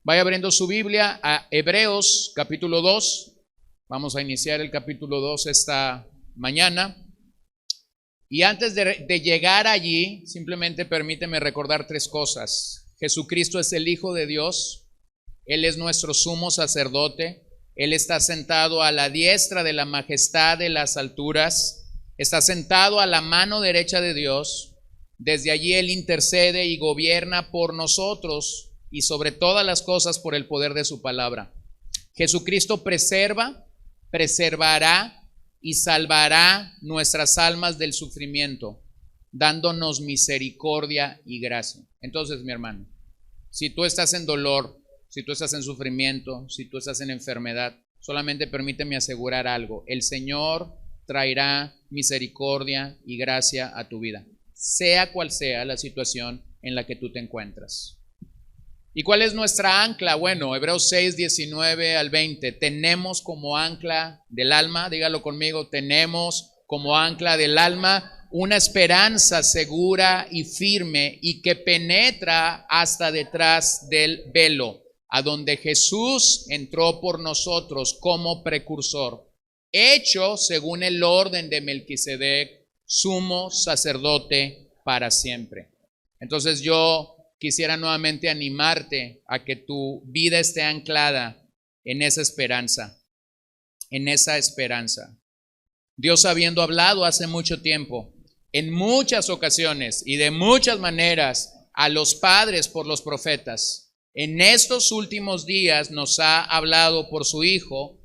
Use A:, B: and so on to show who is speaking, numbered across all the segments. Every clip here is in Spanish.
A: Vaya abriendo su Biblia a Hebreos capítulo 2. Vamos a iniciar el capítulo 2 esta mañana. Y antes de llegar allí, simplemente permíteme recordar tres cosas. Jesucristo es el Hijo de Dios. Él es nuestro sumo sacerdote. Él está sentado a la diestra de la majestad de las alturas. Está sentado a la mano derecha de Dios. Desde allí Él intercede y gobierna por nosotros y sobre todas las cosas por el poder de su palabra. Jesucristo preserva, preservará y salvará nuestras almas del sufrimiento, dándonos misericordia y gracia. Entonces, mi hermano, si tú estás en dolor, si tú estás en sufrimiento, si tú estás en enfermedad, solamente permíteme asegurar algo: el Señor traerá misericordia y gracia a tu vida, sea cual sea la situación en la que tú te encuentras. ¿Y cuál es nuestra ancla? Bueno, Hebreos 6, 19 al 20. Tenemos como ancla del alma, dígalo conmigo, tenemos como ancla del alma una esperanza segura y firme y que penetra hasta detrás del velo, a donde Jesús entró por nosotros como precursor, hecho según el orden de Melquisedec, sumo sacerdote para siempre. Entonces yo quisiera nuevamente animarte a que tu vida esté anclada en esa esperanza, en esa esperanza. Dios, habiendo hablado hace mucho tiempo, en muchas ocasiones y de muchas maneras a los padres por los profetas, en estos últimos días nos ha hablado por su Hijo,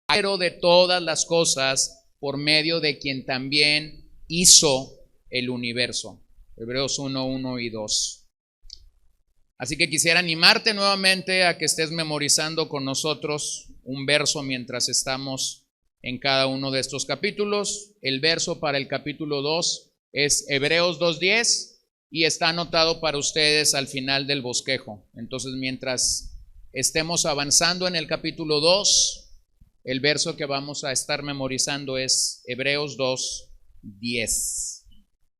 A: pero de todas las cosas, por medio de quien también hizo el universo. Hebreos 1, 1 y 2. Así que quisiera animarte nuevamente a que estés memorizando con nosotros un verso mientras estamos en cada uno de estos capítulos. El verso para el capítulo 2 es Hebreos 2:10 y está anotado para ustedes al final del bosquejo. Entonces, mientras estemos avanzando en el capítulo 2, el verso que vamos a estar memorizando es Hebreos 2:10.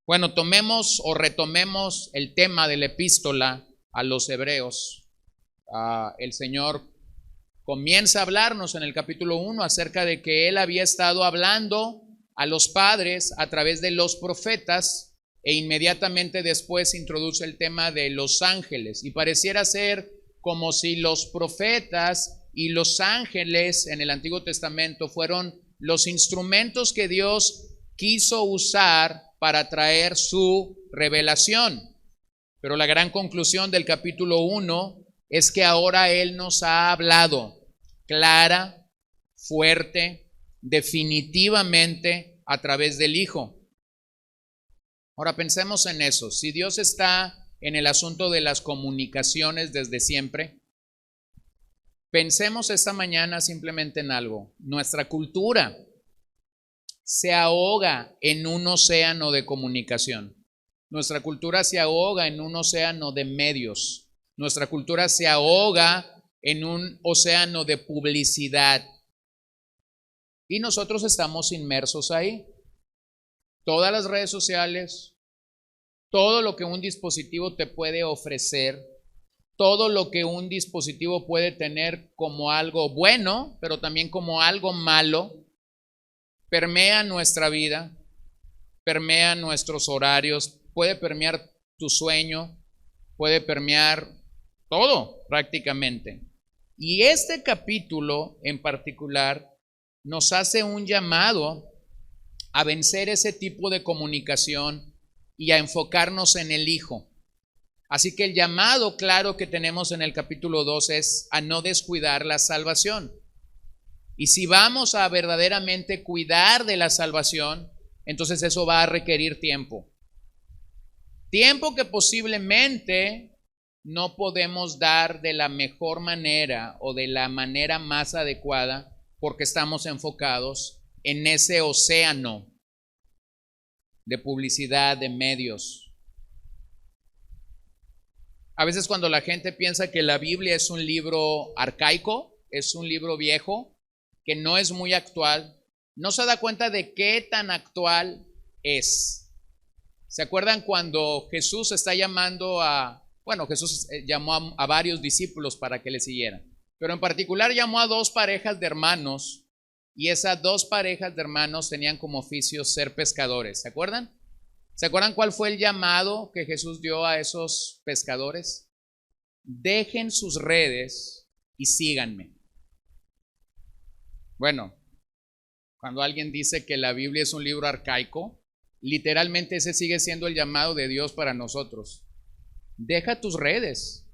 A: Bueno, tomemos o retomemos el tema de la epístola a los hebreos. El Señor comienza a hablarnos en el capítulo 1 acerca de que Él había estado hablando a los padres a través de los profetas, e inmediatamente después introduce el tema de los ángeles. Y pareciera ser como si los profetas y los ángeles en el Antiguo Testamento fueron los instrumentos que Dios quiso usar para traer su revelación. Pero la gran conclusión del capítulo 1 es que ahora Él nos ha hablado clara, fuerte, definitivamente a través del Hijo. Ahora pensemos en eso. Si Dios está en el asunto de las comunicaciones desde siempre, pensemos esta mañana simplemente en algo. Nuestra cultura se ahoga en un océano de comunicación. Nuestra cultura se ahoga en un océano de medios. Nuestra cultura se ahoga en un océano de publicidad. Y nosotros estamos inmersos ahí. Todas las redes sociales, todo lo que un dispositivo te puede ofrecer, todo lo que un dispositivo puede tener como algo bueno, pero también como algo malo, permea nuestra vida, permea nuestros horarios, puede permear tu sueño, puede permear todo prácticamente. Y este capítulo en particular nos hace un llamado a vencer ese tipo de comunicación y a enfocarnos en el Hijo. Así que el llamado claro que tenemos en el capítulo 2 es a no descuidar la salvación. Y si vamos a verdaderamente cuidar de la salvación, entonces eso va a requerir tiempo. Tiempo que posiblemente no podemos dar de la mejor manera o de la manera más adecuada porque estamos enfocados en ese océano de publicidad, de medios. A veces cuando la gente piensa que la Biblia es un libro arcaico, es un libro viejo, que no es muy actual, no se da cuenta de qué tan actual es. ¿Se acuerdan cuando Jesús está llamando a Bueno, Jesús llamó a varios discípulos para que le siguieran, pero en particular llamó a dos parejas de hermanos, y esas dos parejas de hermanos tenían como oficio ser pescadores. ¿Se acuerdan? ¿Se acuerdan cuál fue el llamado que Jesús dio a esos pescadores? Dejen sus redes y síganme. Bueno, cuando alguien dice que la Biblia es un libro arcaico, literalmente ese sigue siendo el llamado de Dios para nosotros. Deja tus redes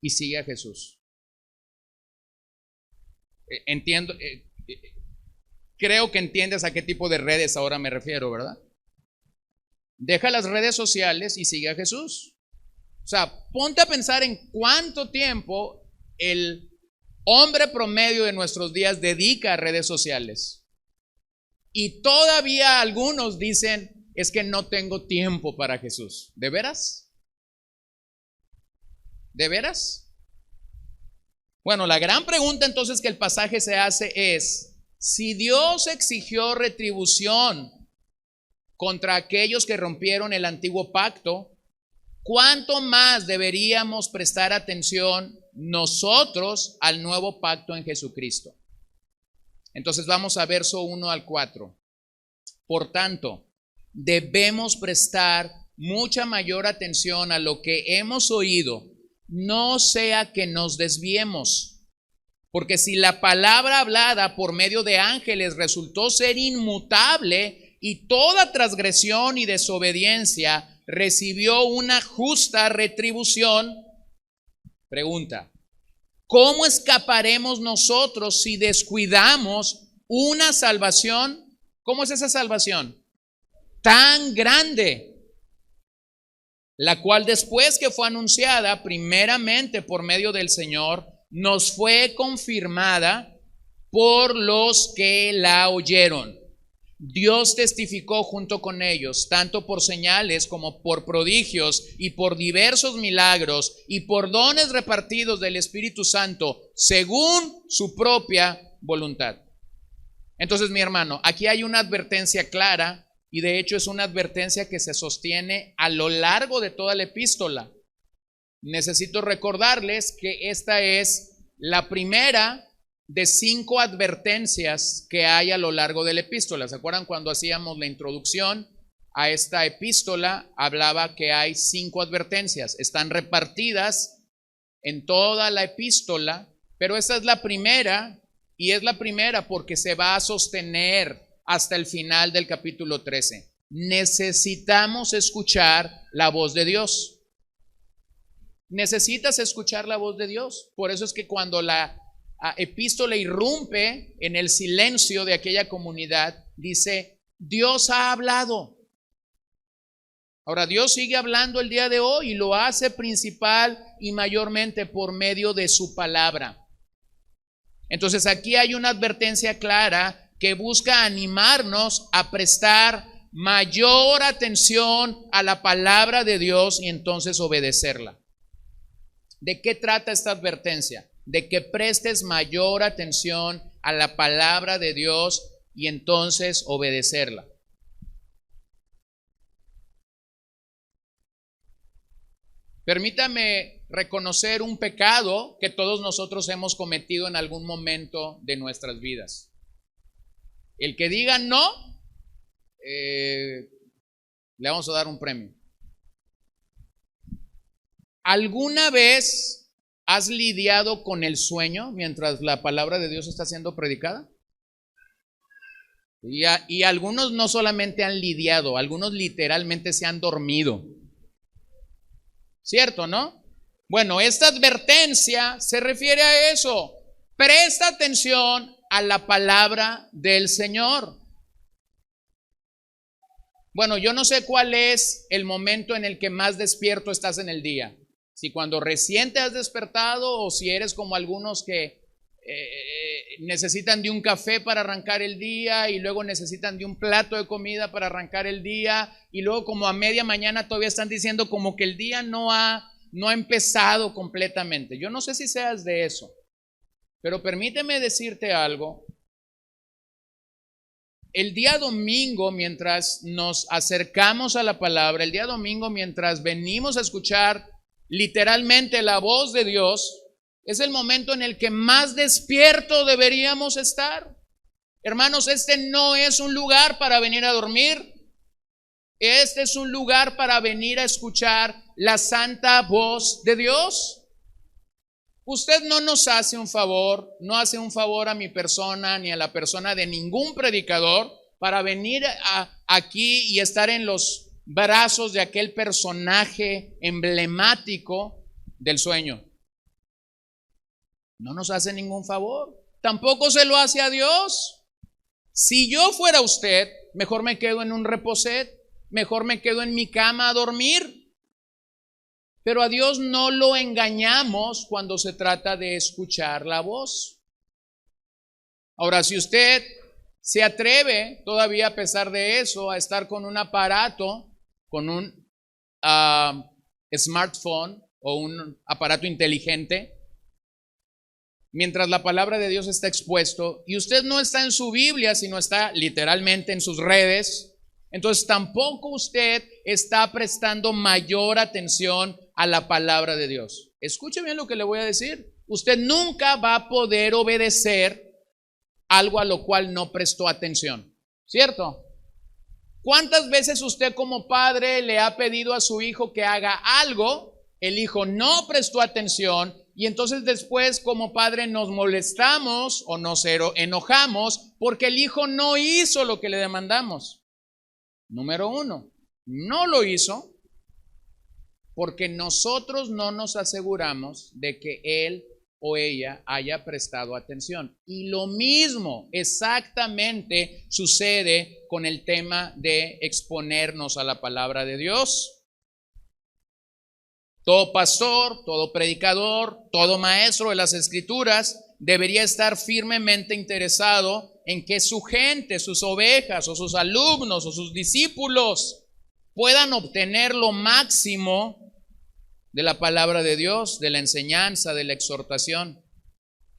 A: y sigue a Jesús. Entiendo, creo que entiendes a qué tipo de redes ahora me refiero, ¿verdad? Deja las redes sociales y sigue a Jesús. O sea, ponte a pensar en cuánto tiempo el hombre promedio de nuestros días dedica a redes sociales. Y todavía algunos dicen, es que no tengo tiempo para Jesús. ¿De veras? ¿De veras? Bueno, la gran pregunta entonces que el pasaje se hace es, si Dios exigió retribución contra aquellos que rompieron el antiguo pacto, ¿cuánto más deberíamos prestar atención nosotros al nuevo pacto en Jesucristo? Entonces vamos a verso 1 al 4. Por tanto, debemos prestar mucha mayor atención a lo que hemos oído, no sea que nos desviemos. Porque si la palabra hablada por medio de ángeles resultó ser inmutable y toda transgresión y desobediencia recibió una justa retribución, pregunta, ¿cómo escaparemos nosotros si descuidamos una salvación? ¿Cómo es esa salvación? Tan grande, la cual después que fue anunciada primeramente por medio del Señor, nos fue confirmada por los que la oyeron. Dios testificó junto con ellos, tanto por señales como por prodigios y por diversos milagros y por dones repartidos del Espíritu Santo, según su propia voluntad. Entonces, mi hermano, aquí hay una advertencia clara, y de hecho es una advertencia que se sostiene a lo largo de toda la epístola. Necesito recordarles que esta es la primera de 5 advertencias que hay a lo largo de la epístola. ¿Se acuerdan cuando hacíamos la introducción a esta epístola? Hablaba que hay 5 advertencias. Están repartidas en toda la epístola, pero esta es la primera, y es la primera porque se va a sostener hasta el final del capítulo 13. Necesitamos escuchar la voz de Dios. Necesitas escuchar la voz de Dios. Por eso es que cuando la epístola irrumpe en el silencio de aquella comunidad, dice, Dios ha hablado. Ahora, Dios sigue hablando el día de hoy y lo hace principal y mayormente por medio de su palabra. Entonces aquí hay una advertencia clara que busca animarnos a prestar mayor atención a la palabra de Dios y entonces obedecerla. ¿De qué trata esta advertencia? De que prestes mayor atención a la palabra de Dios y entonces obedecerla. Permítame reconocer un pecado que todos nosotros hemos cometido en algún momento de nuestras vidas. El que diga no, le vamos a dar un premio. ¿Alguna vez has lidiado con el sueño mientras la palabra de Dios está siendo predicada? Y algunos no solamente han lidiado, algunos literalmente se han dormido. ¿Cierto, no? Bueno, esta advertencia se refiere a eso. Presta atención a la palabra del Señor. Bueno, yo no sé cuál es el momento en el que más despierto estás en el día. Si cuando recién te has despertado o si eres como algunos que necesitan de un café para arrancar el día y luego necesitan de un plato de comida para arrancar el día y luego como a media mañana todavía están diciendo como que el día no ha empezado completamente. Yo no sé si seas de eso, pero permíteme decirte algo. El día domingo, mientras nos acercamos a la palabra, el día domingo, mientras venimos a escuchar literalmente la voz de Dios, es el momento en el que más despierto deberíamos estar. Hermanos, este no es un lugar para venir a dormir. Este es un lugar para venir a escuchar la santa voz de Dios. Usted no nos hace un favor, no hace un favor a mi persona ni a la persona de ningún predicador para venir aquí y estar en los brazos de aquel personaje emblemático del sueño. No nos hace ningún favor. Tampoco se lo hace a Dios. Si yo fuera usted, mejor me quedo en un reposet, mejor me quedo en mi cama a dormir. Pero a Dios no lo engañamos cuando se trata de escuchar la voz. Ahora, si usted se atreve todavía a pesar de eso a estar con un aparato, con un smartphone o un aparato inteligente, mientras la palabra de Dios está expuesto y usted no está en su Biblia, sino está literalmente en sus redes, entonces tampoco usted está prestando mayor atención a la palabra de Dios. Escuche bien lo que le voy a decir. Usted nunca va a poder obedecer algo a lo cual no prestó atención, ¿cierto? ¿Cuántas veces usted como padre le ha pedido a su hijo que haga algo? El hijo no prestó atención y entonces después como padre nos molestamos o nos enojamos porque el hijo no hizo lo que le demandamos. Número uno, no lo hizo porque nosotros no nos aseguramos de que él o ella haya prestado atención. Y lo mismo exactamente sucede con el tema de exponernos a la palabra de Dios. Todo pastor, todo predicador, todo maestro de las Escrituras debería estar firmemente interesado en que su gente, sus ovejas o sus alumnos o sus discípulos puedan obtener lo máximo de la palabra de Dios, de la enseñanza, de la exhortación.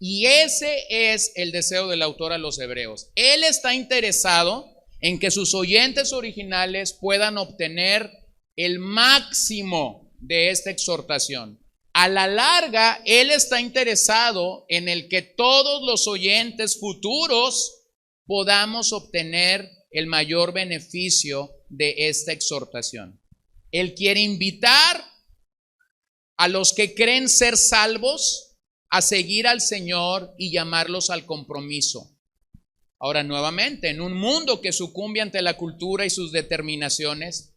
A: Y ese es el deseo del autor a los Hebreos. Él está interesado en que sus oyentes originales puedan obtener el máximo de esta exhortación. A la larga, él está interesado en el que todos los oyentes futuros podamos obtener el mayor beneficio de esta exhortación. Él quiere invitar a los que creen ser salvos a seguir al Señor y llamarlos al compromiso. Ahora, nuevamente, en un mundo que sucumbe ante la cultura y sus determinaciones,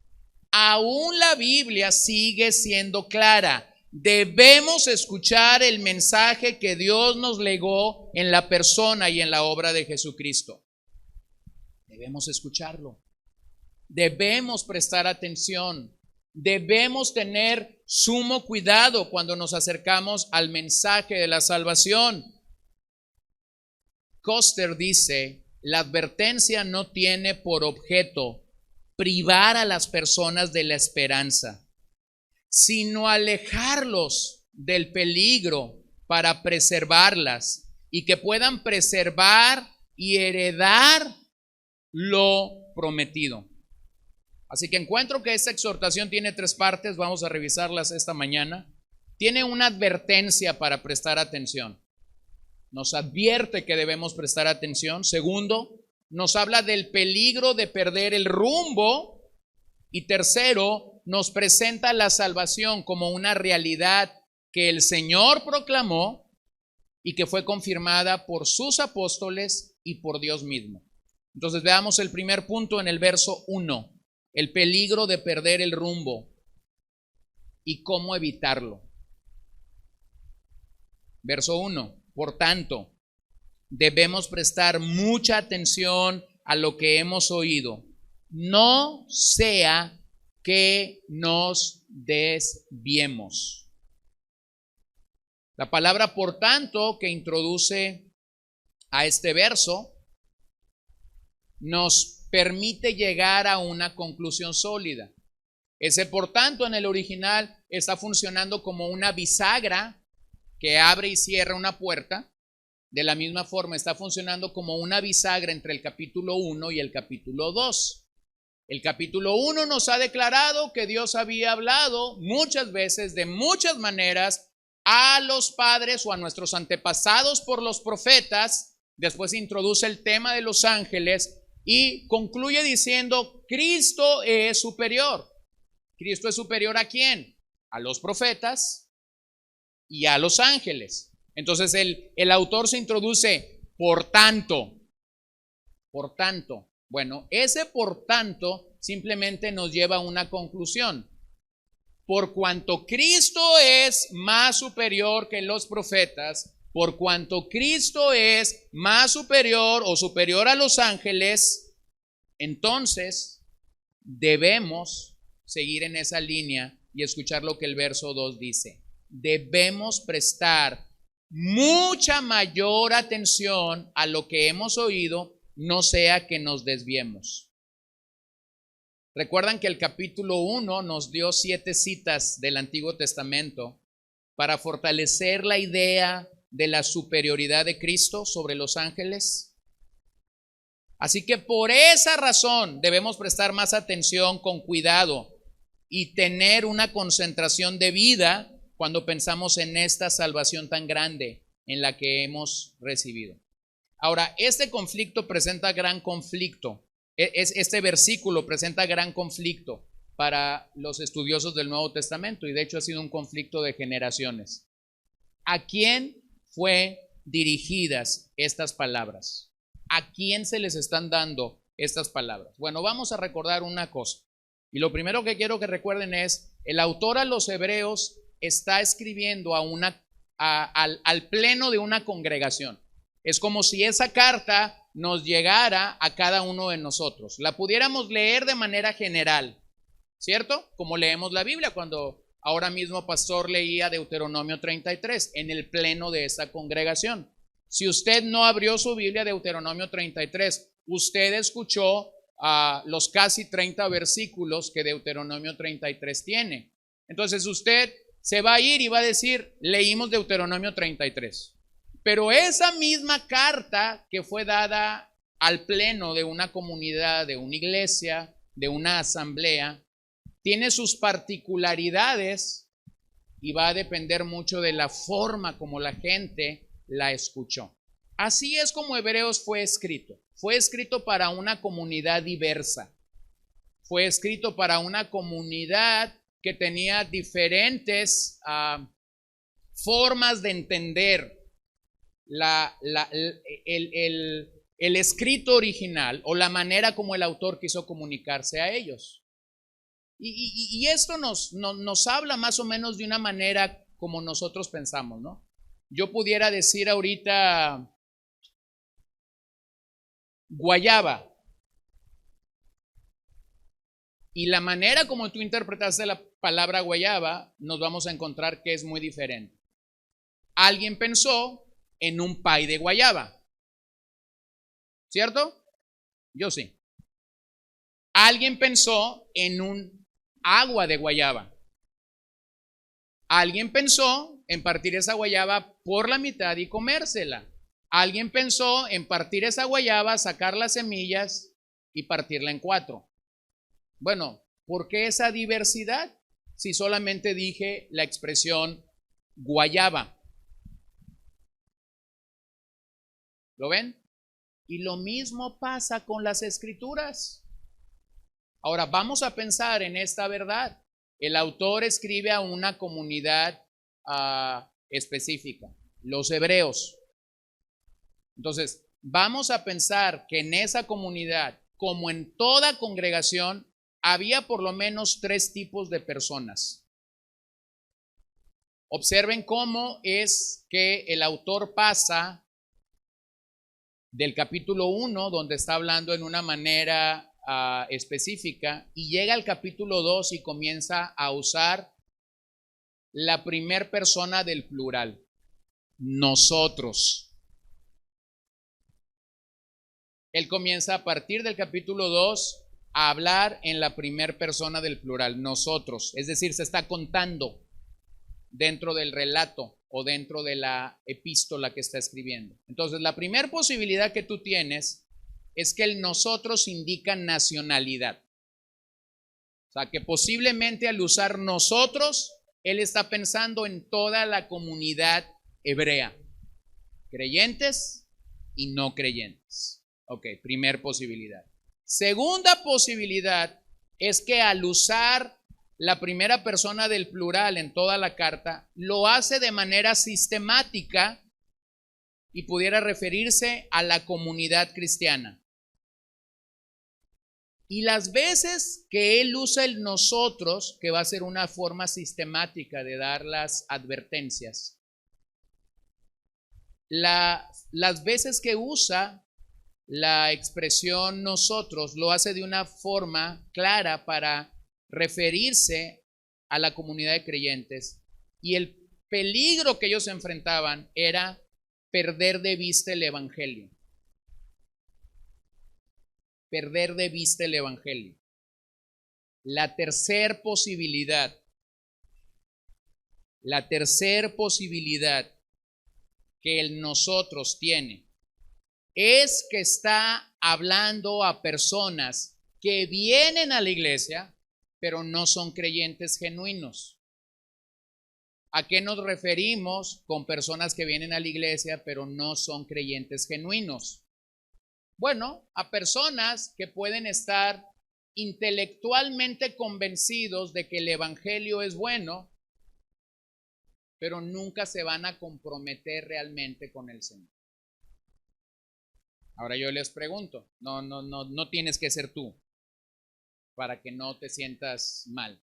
A: aún la Biblia sigue siendo clara. Debemos escuchar el mensaje que Dios nos legó en la persona y en la obra de Jesucristo. Debemos escucharlo. Debemos prestar atención. Debemos tener sumo cuidado cuando nos acercamos al mensaje de la salvación. Koster dice, la advertencia no tiene por objeto privar a las personas de la esperanza, sino alejarlos del peligro para preservarlas y que puedan preservar y heredar lo prometido. Así que encuentro que esta exhortación tiene 3 partes, vamos a revisarlas esta mañana. Tiene una advertencia para prestar atención. Nos advierte que debemos prestar atención. Segundo, nos habla del peligro de perder el rumbo. Y tercero, nos presenta la salvación como una realidad que el Señor proclamó y que fue confirmada por sus apóstoles y por Dios mismo. Entonces veamos el primer punto en el verso 1. El peligro de perder el rumbo y cómo evitarlo. Verso 1. Por tanto, debemos prestar mucha atención a lo que hemos oído. No sea que nos desviemos. La palabra por tanto que introduce a este verso nos permite llegar a una conclusión sólida. Ese por tanto en el original está funcionando como una bisagra que abre y cierra una puerta. De la misma forma está funcionando como una bisagra entre el capítulo 1 y el capítulo 2. El capítulo 1 nos ha declarado que Dios había hablado muchas veces, de muchas maneras, a los padres o a nuestros antepasados por los profetas. Después introduce el tema de los ángeles y concluye diciendo: Cristo es superior. ¿Cristo es superior a quién? A los profetas y a los ángeles. Entonces el autor se introduce: por tanto. Bueno, ese por tanto simplemente nos lleva a una conclusión. Por cuanto Cristo es más superior que los profetas, por cuanto Cristo es más superior o superior a los ángeles, entonces debemos seguir en esa línea y escuchar lo que el verso 2 dice. Debemos prestar mucha mayor atención a lo que hemos oído, no sea que nos desviemos. Recuerdan que el capítulo 1 nos dio 7 citas del Antiguo Testamento para fortalecer la idea de la superioridad de Cristo sobre los ángeles. Así que por esa razón debemos prestar más atención, con cuidado, y tener una concentración de vida cuando pensamos en esta salvación tan grande en la que hemos recibido. Ahora, este conflicto presenta gran conflicto. Este versículo presenta gran conflicto para los estudiosos del Nuevo Testamento, y de hecho ha sido un conflicto de generaciones. ¿A quién fue dirigidas estas palabras? ¿A quién se les están dando estas palabras? Bueno, vamos a recordar una cosa. Y lo primero que quiero que recuerden es: el autor a los hebreos está escribiendo al pleno de una congregación. Es como si esa carta nos llegara a cada uno de nosotros. La pudiéramos leer de manera general, ¿cierto? Como leemos la Biblia, cuando ahora mismo pastor leía Deuteronomio 33 en el pleno de esa congregación. Si usted no abrió su Biblia, Deuteronomio 33, usted escuchó los casi 30 versículos que Deuteronomio 33 tiene. Entonces usted se va a ir y va a decir: leímos Deuteronomio 33. Pero esa misma carta que fue dada al pleno de una comunidad, de una iglesia, de una asamblea, tiene sus particularidades y va a depender mucho de la forma como la gente la escuchó. Así es como Hebreos fue escrito. Fue escrito para una comunidad diversa. Fue escrito para una comunidad que tenía diferentes formas de entender el escrito original, o la manera como el autor quiso comunicarse a ellos. Y esto nos habla más o menos de una manera como nosotros pensamos, ¿no? Yo pudiera decir ahorita guayaba, y la manera como tú interpretaste la palabra guayaba, nos vamos a encontrar que es muy diferente. Alguien pensó en un pay de guayaba, ¿cierto? Yo sí. Alguien pensó en un agua de guayaba. Alguien pensó en partir esa guayaba por la mitad y comérsela. Alguien pensó en partir esa guayaba, sacar las semillas y partirla en 4. Bueno, ¿por qué esa diversidad si solamente dije la expresión guayaba? ¿Lo ven? Y lo mismo pasa con las escrituras. Ahora vamos a pensar en esta verdad. El autor escribe a una comunidad específica, los hebreos. Entonces, vamos a pensar que en esa comunidad, como en toda congregación, había por lo menos 3 tipos de personas. Observen cómo es que el autor pasa del capítulo 1, donde está hablando en una manera específica, y llega al capítulo 2 y comienza a usar la primer persona del plural: nosotros. Él comienza a partir del capítulo 2 a hablar en la primer persona del plural, nosotros. Es decir, se está contando dentro del relato o dentro de la epístola que está escribiendo. Entonces, la primera posibilidad que tú tienes es que el nosotros indica nacionalidad. O sea, que posiblemente al usar nosotros, él está pensando en toda la comunidad hebrea, creyentes y no creyentes. Ok, primer posibilidad. Segunda posibilidad es que al usar la primera persona del plural en toda la carta, lo hace de manera sistemática y pudiera referirse a la comunidad cristiana. Y las veces que él usa el nosotros, que va a ser una forma sistemática de dar las advertencias, las veces que usa la expresión nosotros, lo hace de una forma clara para referirse a la comunidad de creyentes. Y el peligro que ellos enfrentaban era perder de vista el evangelio. Perder de vista el evangelio. La tercer posibilidad que el nosotros tiene es que está hablando a personas que vienen a la iglesia, pero no son creyentes genuinos. ¿A qué nos referimos con personas que vienen a la iglesia, pero no son creyentes genuinos? Bueno, a personas que pueden estar intelectualmente convencidos de que el evangelio es bueno, pero nunca se van a comprometer realmente con el Señor. Ahora yo les pregunto, no tienes que ser tú para que no te sientas mal.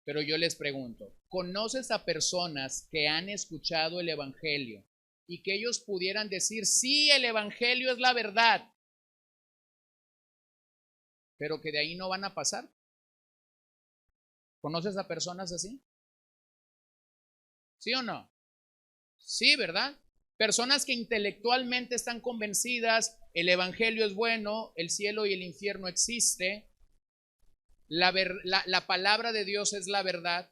A: Pero yo les pregunto, ¿conoces a personas que han escuchado el evangelio y que ellos pudieran decir, sí, el evangelio es la verdad, pero que de ahí no van a pasar? ¿Conoces a personas así? ¿Sí o no? Sí, ¿verdad? Personas que intelectualmente están convencidas, el evangelio es bueno, el cielo y el infierno existe, la palabra de Dios es la verdad,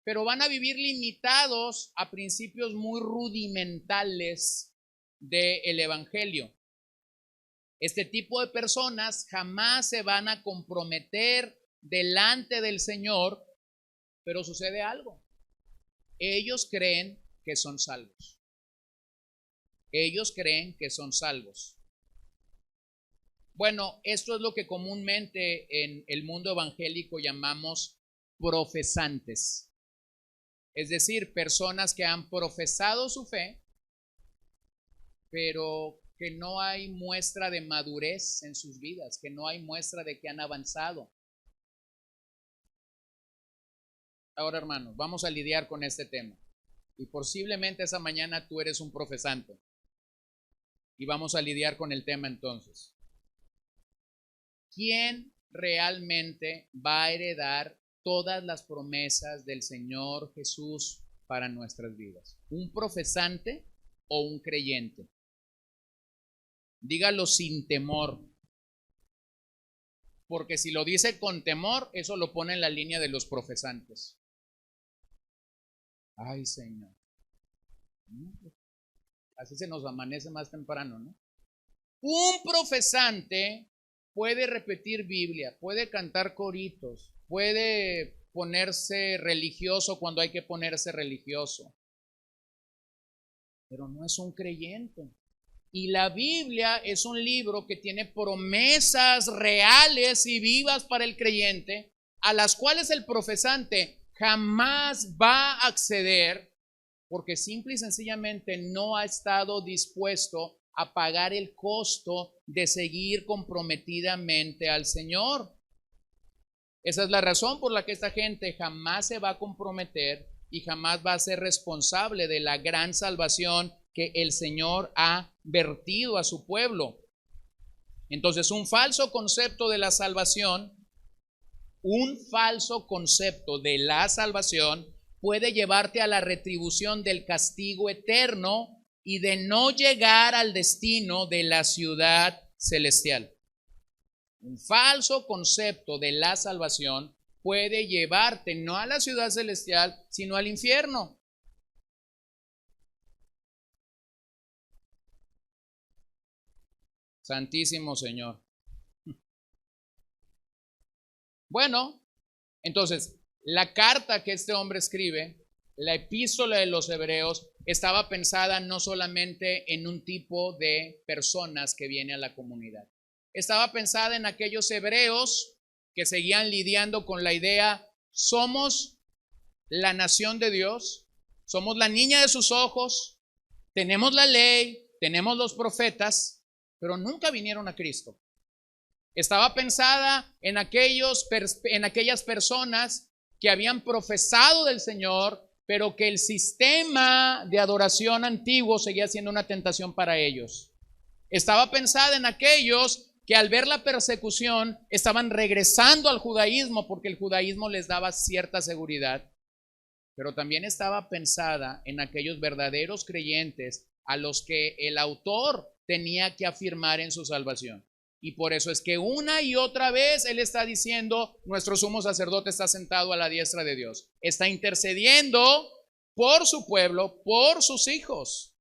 A: pero van a vivir limitados a principios muy rudimentales del evangelio. Este tipo de personas jamás se van a comprometer delante del Señor, pero sucede algo. Ellos creen que son salvos. Ellos creen que son salvos. Bueno, esto es lo que comúnmente en el mundo evangélico llamamos profesantes. Es decir, personas que han profesado su fe, pero que no hay muestra de madurez en sus vidas, que no hay muestra de que han avanzado. Ahora, hermanos, vamos a lidiar con este tema. Y posiblemente esa mañana tú eres un profesante. Y vamos a lidiar con el tema entonces. ¿Quién realmente va a heredar todas las promesas del Señor Jesús para nuestras vidas? ¿Un profesante o un creyente? Dígalo sin temor, porque si lo dice con temor, eso lo pone en la línea de los profesantes. Ay, Señor. Así se nos amanece más temprano, ¿no? Un profesante puede repetir Biblia, puede cantar coritos, puede ponerse religioso cuando hay que ponerse religioso, pero no es un creyente. Y la Biblia es un libro que tiene promesas reales y vivas para el creyente, a las cuales el profesante jamás va a acceder porque simple y sencillamente no ha estado dispuesto a pagar el costo de seguir comprometidamente al Señor. Esa es la razón por la que esta gente jamás se va a comprometer y jamás va a ser responsable de la gran salvación que el Señor ha vertido a su pueblo. Entonces, un falso concepto de la salvación puede llevarte a la retribución del castigo eterno y de no llegar al destino de la ciudad celestial. Un falso concepto de la salvación puede llevarte no a la ciudad celestial, sino al infierno. Santísimo Señor. Bueno, entonces, la carta que este hombre escribe, la epístola de los hebreos, estaba pensada no solamente en un tipo de personas que viene a la comunidad. Estaba pensada en aquellos hebreos que seguían lidiando con la idea, somos la nación de Dios, somos la niña de sus ojos, tenemos la ley, tenemos los profetas, pero nunca vinieron a Cristo. Estaba pensada en aquellas personas que habían profesado del Señor, pero que el sistema de adoración antiguo seguía siendo una tentación para ellos. Estaba pensada en aquellos que al ver la persecución estaban regresando al judaísmo porque el judaísmo les daba cierta seguridad. Pero también estaba pensada en aquellos verdaderos creyentes a los que el autor tenía que afirmar en su salvación. Y por eso es que una y otra vez él está diciendo, nuestro sumo sacerdote está sentado a la diestra de Dios. Está intercediendo por su pueblo, por sus hijos.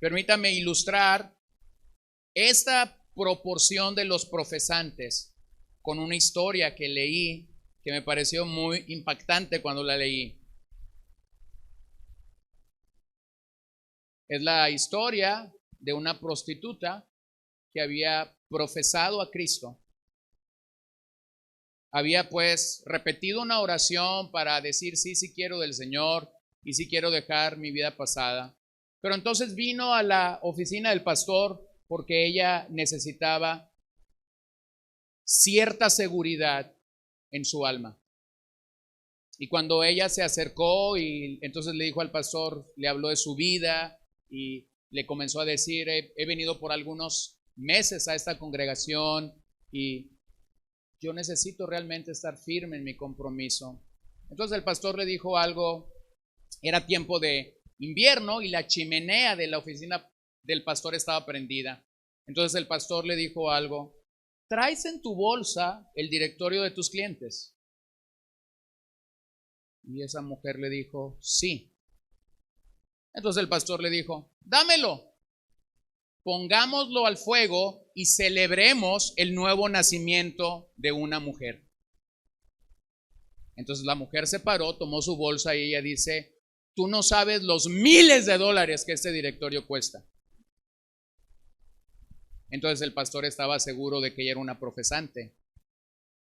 A: Permítame ilustrar esta proporción de los profesantes con una historia que leí que me pareció muy impactante cuando la leí. Es la historia de una prostituta que había profesado a Cristo. Había pues repetido una oración para decir sí, sí quiero del Señor y sí quiero dejar mi vida pasada. Pero entonces vino a la oficina del pastor porque ella necesitaba cierta seguridad en su alma. Y cuando ella se acercó y entonces le dijo al pastor, le habló de su vida y le comenzó a decir, he venido por algunos meses a esta congregación y yo necesito realmente estar firme en mi compromiso. Entonces el pastor le dijo algo, era tiempo de invierno y la chimenea de la oficina del pastor estaba prendida. Entonces el pastor le dijo algo, ¿traes en tu bolsa el directorio de tus clientes? Y esa mujer le dijo, sí. Entonces el pastor le dijo, dámelo, pongámoslo al fuego y celebremos el nuevo nacimiento de una mujer. Entonces la mujer se paró, tomó su bolsa y ella dice, tú no sabes los miles de dólares que este directorio cuesta. Entonces el pastor estaba seguro de que ella era una profesante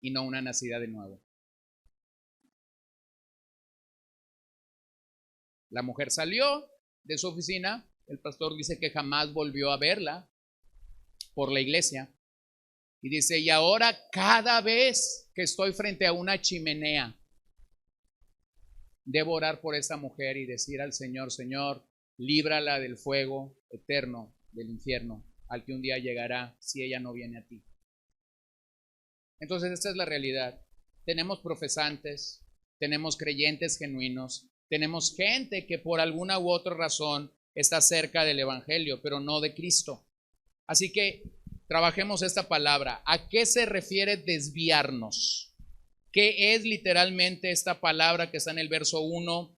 A: y no una nacida de nuevo. La mujer salió de su oficina, el pastor dice que jamás volvió a verla por la iglesia. Y dice, y ahora cada vez que estoy frente a una chimenea, debo orar por esta mujer y decir al Señor, Señor, líbrala del fuego eterno del infierno, al que un día llegará si ella no viene a ti. Entonces esta es la realidad. Tenemos profesantes, tenemos creyentes genuinos, tenemos gente que por alguna u otra razón está cerca del Evangelio, pero no de Cristo. Así que trabajemos esta palabra. ¿A qué se refiere desviarnos? ¿Qué es literalmente esta palabra que está en el verso 1?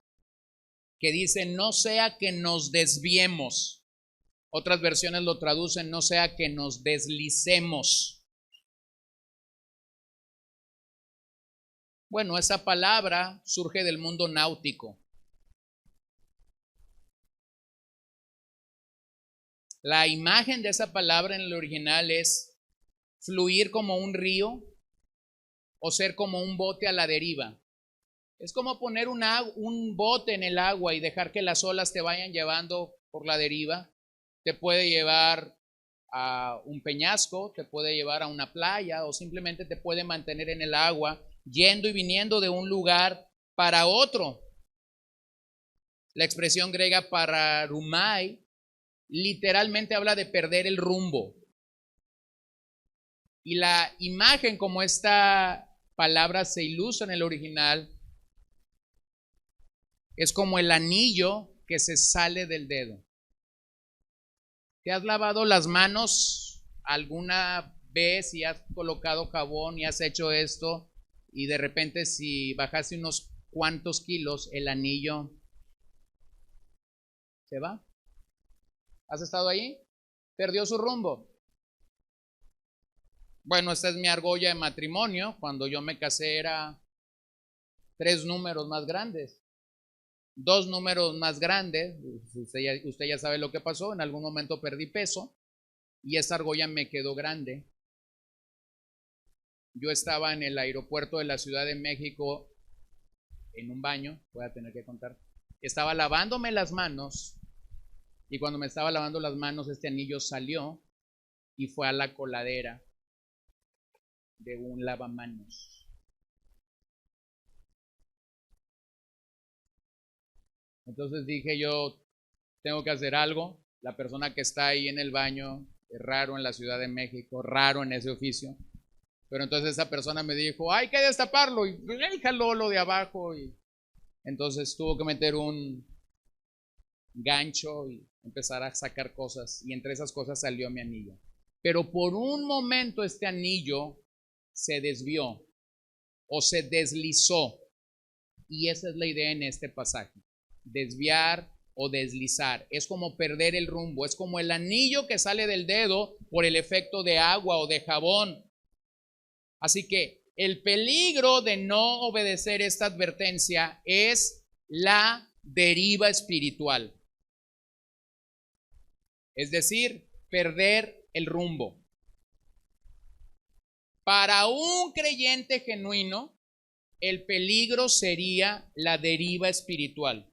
A: Que dice, no sea que nos desviemos. Otras versiones lo traducen, no sea que nos deslicemos. Bueno, esa palabra surge del mundo náutico. La imagen de esa palabra en el original es fluir como un río o ser como un bote a la deriva. Es como poner un bote en el agua y dejar que las olas te vayan llevando por la deriva. Te puede llevar a un peñasco, te puede llevar a una playa o simplemente te puede mantener en el agua, yendo y viniendo de un lugar para otro. La expresión griega pararumai literalmente habla de perder el rumbo. Y la imagen como esta palabra se ilustra en el original es como el anillo que se sale del dedo. ¿Te has lavado las manos alguna vez y has colocado jabón y has hecho esto y de repente si bajaste unos cuantos kilos el anillo se va? ¿Has estado ahí? Perdió su rumbo. Bueno, esta es mi argolla de matrimonio. Cuando yo me casé era 3 números más grandes, 2 números más grandes. Usted ya sabe lo que pasó. En algún momento perdí peso y esta argolla me quedó grande. Yo estaba en el aeropuerto de la Ciudad de México en un baño, voy a tener que contar. Estaba lavándome las manos y cuando me estaba lavando las manos este anillo salió y fue a la coladera de un lavamanos. Entonces dije yo, tengo que hacer algo. La persona que está ahí en el baño es raro en la Ciudad de México, raro en ese oficio. Pero entonces esa persona me dijo, hay que destaparlo, y jaló lo de abajo, y entonces tuvo que meter un gancho y empezar a sacar cosas, y entre esas cosas salió mi anillo. Pero por un momento este anillo se desvió o se deslizó, y esa es la idea en este pasaje. Desviar o deslizar es como perder el rumbo, es como el anillo que sale del dedo por el efecto de agua o de jabón. Así que el peligro de no obedecer esta advertencia es la deriva espiritual. Es decir, perder el rumbo. Para un creyente genuino, el peligro sería la deriva espiritual.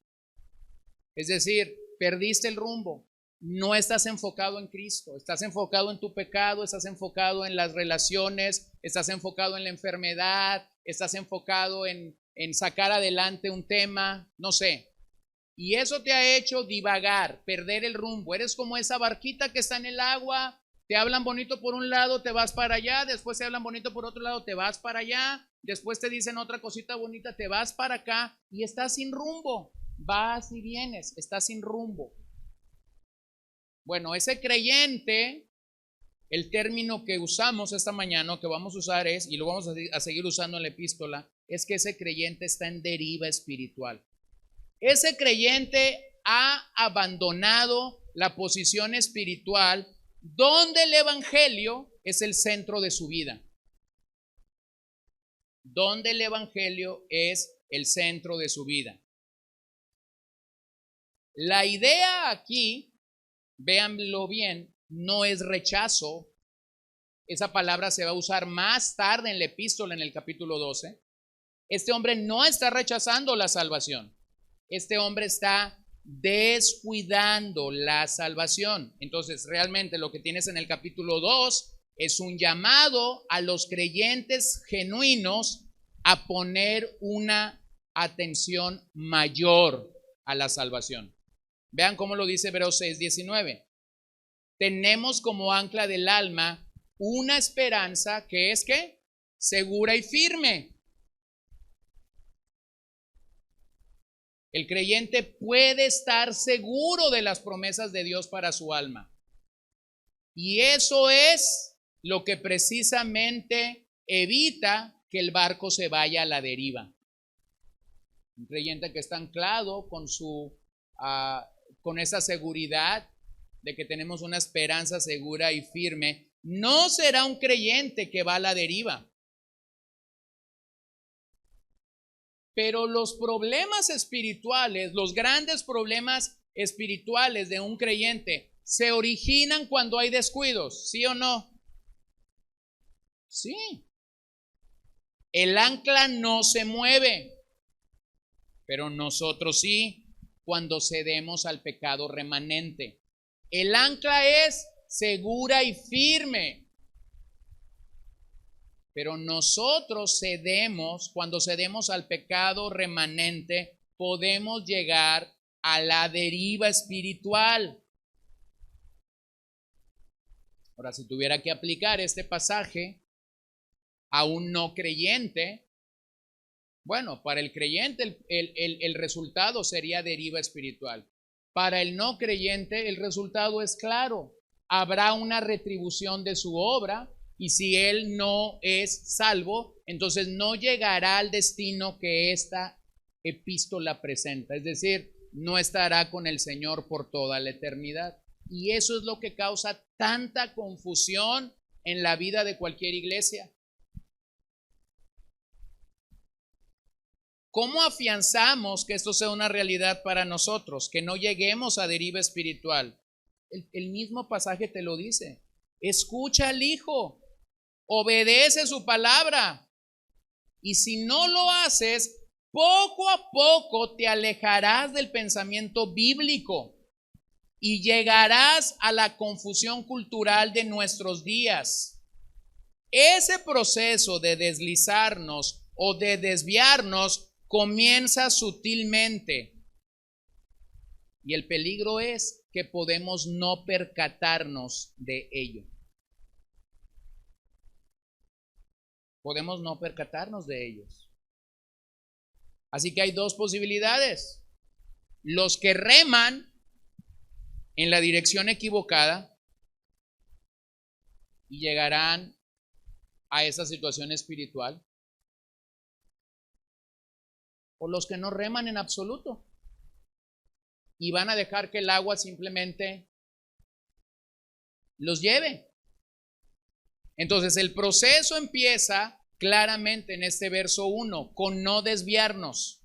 A: Es decir, perdiste el rumbo. No estás enfocado en Cristo, estás enfocado en tu pecado, estás enfocado en las relaciones, estás enfocado en la enfermedad, estás enfocado en sacar adelante un tema, no sé. Y eso te ha hecho divagar, perder el rumbo. Eres como esa barquita que está en el agua, te hablan bonito por un lado, te vas para allá, después te hablan bonito por otro lado, te vas para allá, después te dicen otra cosita bonita, te vas para acá y estás sin rumbo. Vas y vienes, estás sin rumbo. Bueno, ese creyente, el término que usamos esta mañana, que vamos a usar es, y lo vamos a seguir usando en la epístola, es que ese creyente está en deriva espiritual. Ese creyente ha abandonado la posición espiritual donde el evangelio es el centro de su vida. Donde el evangelio es el centro de su vida. La idea aquí, véanlo bien, no es rechazo. Esa palabra se va a usar más tarde en la epístola, en el capítulo 12. Este hombre no está rechazando la salvación. Este hombre está descuidando la salvación. Entonces, realmente lo que tienes en el capítulo 2 es un llamado a los creyentes genuinos a poner una atención mayor a la salvación. Vean cómo lo dice Hebreos 6:19. Tenemos como ancla del alma una esperanza que es ¿qué? Segura y firme. El creyente puede estar seguro de las promesas de Dios para su alma. Y eso es lo que precisamente evita que el barco se vaya a la deriva. Un creyente que está anclado con esa seguridad de que tenemos una esperanza segura y firme, no será un creyente que va a la deriva. Pero los problemas espirituales, los grandes problemas espirituales de un creyente, se originan cuando hay descuidos, ¿sí o no? Sí. El ancla no se mueve, pero nosotros sí, cuando cedemos al pecado remanente. El ancla es segura y firme. Pero nosotros cedemos, cuando cedemos al pecado remanente, podemos llegar a la deriva espiritual. Ahora, si tuviera que aplicar este pasaje a un no creyente, bueno, para el creyente el resultado sería deriva espiritual. Para el no creyente el resultado es claro. Habrá una retribución de su obra. Y si él no es salvo, entonces no llegará al destino que esta epístola presenta. Es decir, no estará con el Señor por toda la eternidad. Y eso es lo que causa tanta confusión en la vida de cualquier iglesia. ¿Cómo afianzamos que esto sea una realidad para nosotros? Que no lleguemos a deriva espiritual. El mismo pasaje te lo dice. Escucha al Hijo, obedece su palabra. Y si no lo haces, poco a poco te alejarás del pensamiento bíblico y llegarás a la confusión cultural de nuestros días. Ese proceso de deslizarnos o de desviarnos comienza sutilmente, y el peligro es que podemos no percatarnos de ello. Podemos no percatarnos de ellos. Así que hay dos posibilidades: los que reman en la dirección equivocada y llegarán a esa situación espiritual, o los que no reman en absoluto y van a dejar que el agua simplemente los lleve. Entonces el proceso empieza claramente en este verso 1, con no desviarnos,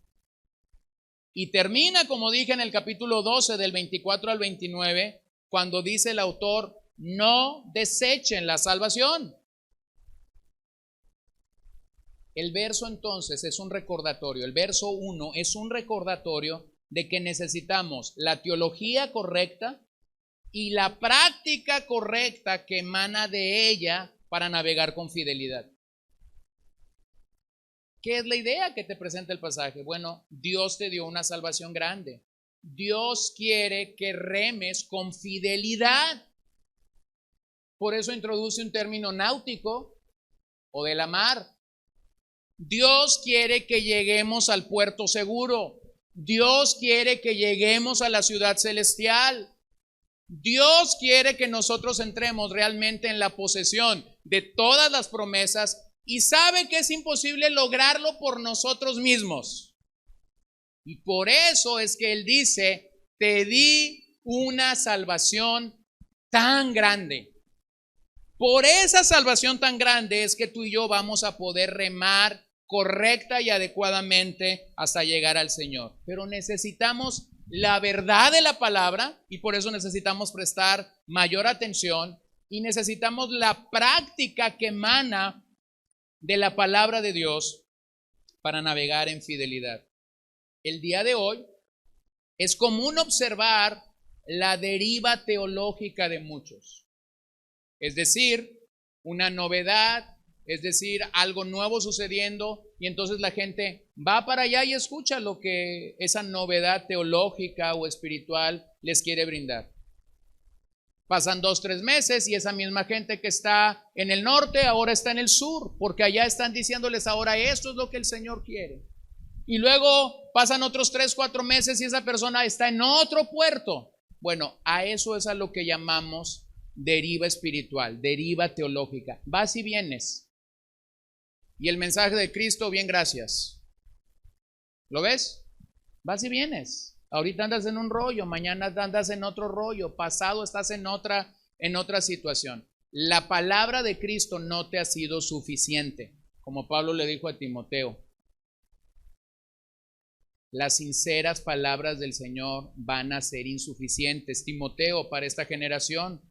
A: y termina, como dije, en el capítulo 12 del 24 al 29, cuando dice el autor: no desechen la salvación. El verso entonces es un recordatorio, el verso 1 es un recordatorio de que necesitamos la teología correcta y la práctica correcta que emana de ella para navegar con fidelidad. ¿Qué es la idea que te presenta el pasaje? Bueno, Dios te dio una salvación grande. Dios quiere que remes con fidelidad. Por eso introduce un término náutico o de la mar. Dios quiere que lleguemos al puerto seguro. Dios quiere que lleguemos a la ciudad celestial. Dios quiere que nosotros entremos realmente en la posesión de todas las promesas, y sabe que es imposible lograrlo por nosotros mismos. Y por eso es que Él dice: te di una salvación tan grande. Por esa salvación tan grande es que tú y yo vamos a poder remar correcta y adecuadamente hasta llegar al Señor. Pero necesitamos la verdad de la palabra, y por eso necesitamos prestar mayor atención, y necesitamos la práctica que emana de la palabra de Dios para navegar en fidelidad. El día de hoy es común observar la deriva teológica de muchos. Es decir, una novedad, es decir, algo nuevo sucediendo, y entonces la gente va para allá y escucha lo que esa novedad teológica o espiritual les quiere brindar. Pasan 2-3 meses y esa misma gente que está en el norte ahora está en el sur, porque allá están diciéndoles ahora esto es lo que el Señor quiere. Y luego pasan otros 3-4 meses y esa persona está en otro puerto. Bueno, a eso es a lo que llamamos deriva espiritual, deriva teológica. Vas y vienes. Y el mensaje de Cristo, bien, gracias. ¿Lo ves? Vas y vienes. Ahorita andas en un rollo, mañana andas en otro rollo, pasado estás en otra situación. La palabra de Cristo no te ha sido suficiente, como Pablo le dijo a Timoteo. Las sinceras palabras del Señor van a ser insuficientes, Timoteo, para esta generación.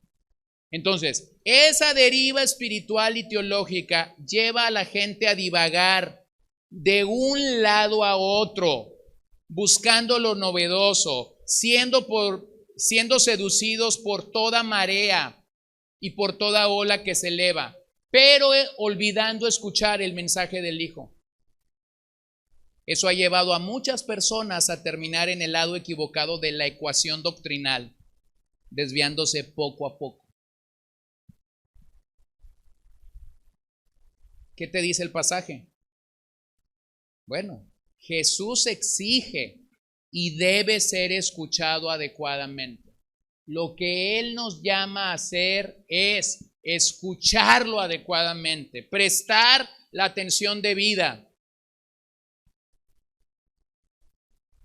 A: Entonces, esa deriva espiritual y teológica lleva a la gente a divagar de un lado a otro, buscando lo novedoso, siendo seducidos por toda marea y por toda ola que se eleva, pero olvidando escuchar el mensaje del Hijo. Eso ha llevado a muchas personas a terminar en el lado equivocado de la ecuación doctrinal, desviándose poco a poco. ¿Qué te dice el pasaje? Bueno, Jesús exige y debe ser escuchado adecuadamente. Lo que Él nos llama a hacer es escucharlo adecuadamente, prestar la atención debida.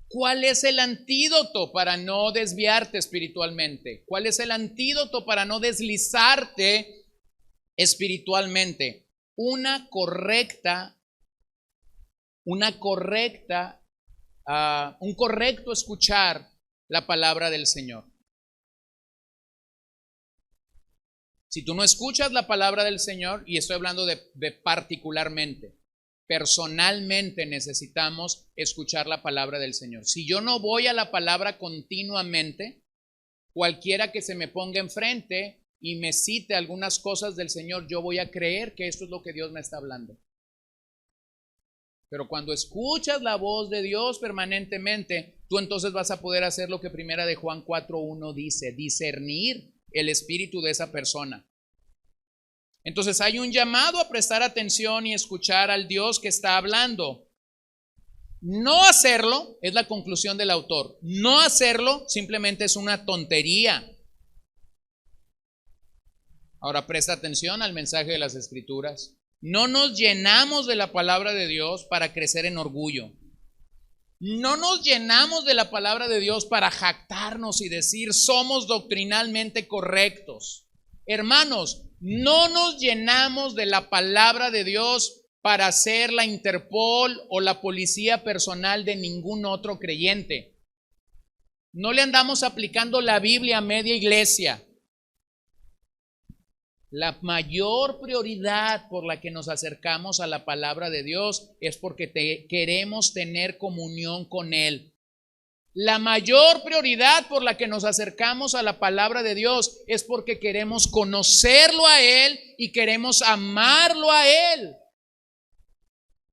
A: ¿Cuál es el antídoto para no desviarte espiritualmente? ¿Cuál es el antídoto para no deslizarte espiritualmente, un correcto escuchar la palabra del Señor. Si tú no escuchas la palabra del Señor, y estoy hablando de particularmente, personalmente necesitamos escuchar la palabra del Señor. Si yo no voy a la palabra continuamente, cualquiera que se me ponga enfrente y me cite algunas cosas del Señor, yo voy a creer que esto es lo que Dios me está hablando. Pero cuando escuchas la voz de Dios permanentemente, tú entonces vas a poder hacer lo que primera de Juan 4:1 dice, discernir el espíritu de esa persona. Entonces hay un llamado a prestar atención y escuchar al Dios que está hablando. No hacerlo es la conclusión del autor. No hacerlo simplemente es una tontería. Ahora presta atención al mensaje de las Escrituras. No nos llenamos de la palabra de Dios para crecer en orgullo. No nos llenamos de la palabra de Dios para jactarnos y decir somos doctrinalmente correctos. Hermanos, no nos llenamos de la palabra de Dios para ser la Interpol o la policía personal de ningún otro creyente. No le andamos aplicando la Biblia a media iglesia. La mayor prioridad por la que nos acercamos a la palabra de Dios es porque queremos tener comunión con Él. La mayor prioridad por la que nos acercamos a la palabra de Dios es porque queremos conocerlo a Él y queremos amarlo a Él.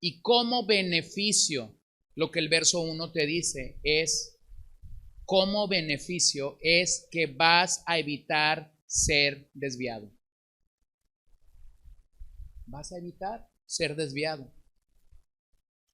A: Y como beneficio, lo que el verso 1 te dice es, como beneficio es que vas a evitar ser desviado. Vas a evitar ser desviado.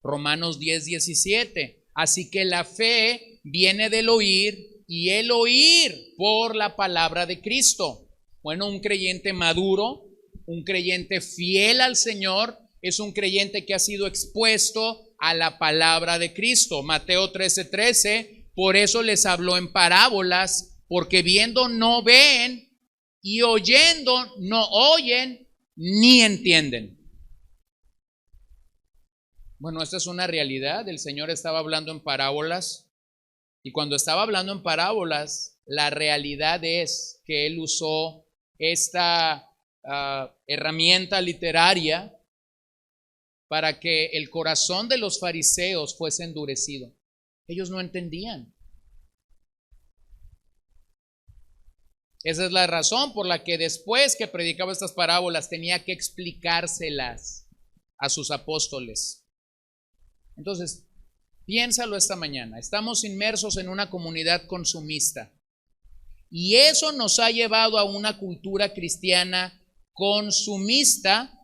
A: Romanos 10:17. Así que la fe viene del oír y el oír por la palabra de Cristo. Bueno, un creyente maduro, un creyente fiel al Señor, es un creyente que ha sido expuesto a la palabra de Cristo. Mateo 13:13, por eso les habló en parábolas, porque viendo no ven y oyendo no oyen ni entienden. Bueno, esta es una realidad. El Señor estaba hablando en parábolas y cuando estaba hablando en parábolas, la realidad es que Él usó esta herramienta literaria para que el corazón de los fariseos fuese endurecido. Ellos no entendían. Esa es la razón por la que después que predicaba estas parábolas tenía que explicárselas a sus apóstoles. Entonces, piénsalo esta mañana. Estamos inmersos en una comunidad consumista y eso nos ha llevado a una cultura cristiana consumista,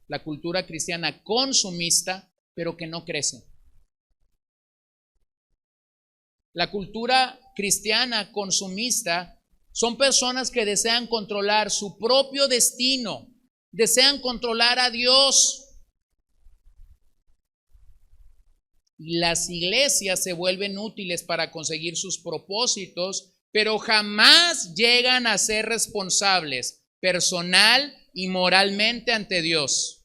A: la cultura cristiana consumista, pero que no crece. La cultura cristiana consumista son personas que desean controlar su propio destino, desean controlar a Dios. Y las iglesias se vuelven útiles para conseguir sus propósitos, pero jamás llegan a ser responsables personal y moralmente ante Dios.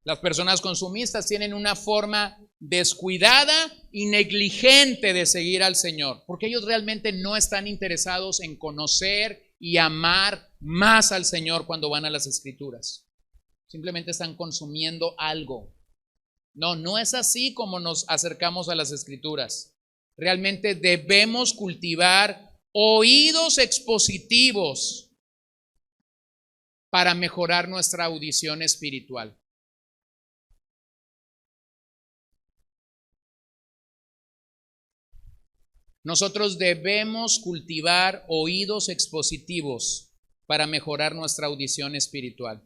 A: Las personas consumistas tienen una forma descuidada y negligente de seguir al Señor, porque ellos realmente no están interesados en conocer y amar más al Señor cuando van a las Escrituras. Simplemente están consumiendo algo. No es así como nos acercamos a las Escrituras. Realmente debemos cultivar oídos expositivos para mejorar nuestra audición espiritual. Nosotros debemos cultivar oídos expositivos para mejorar nuestra audición espiritual.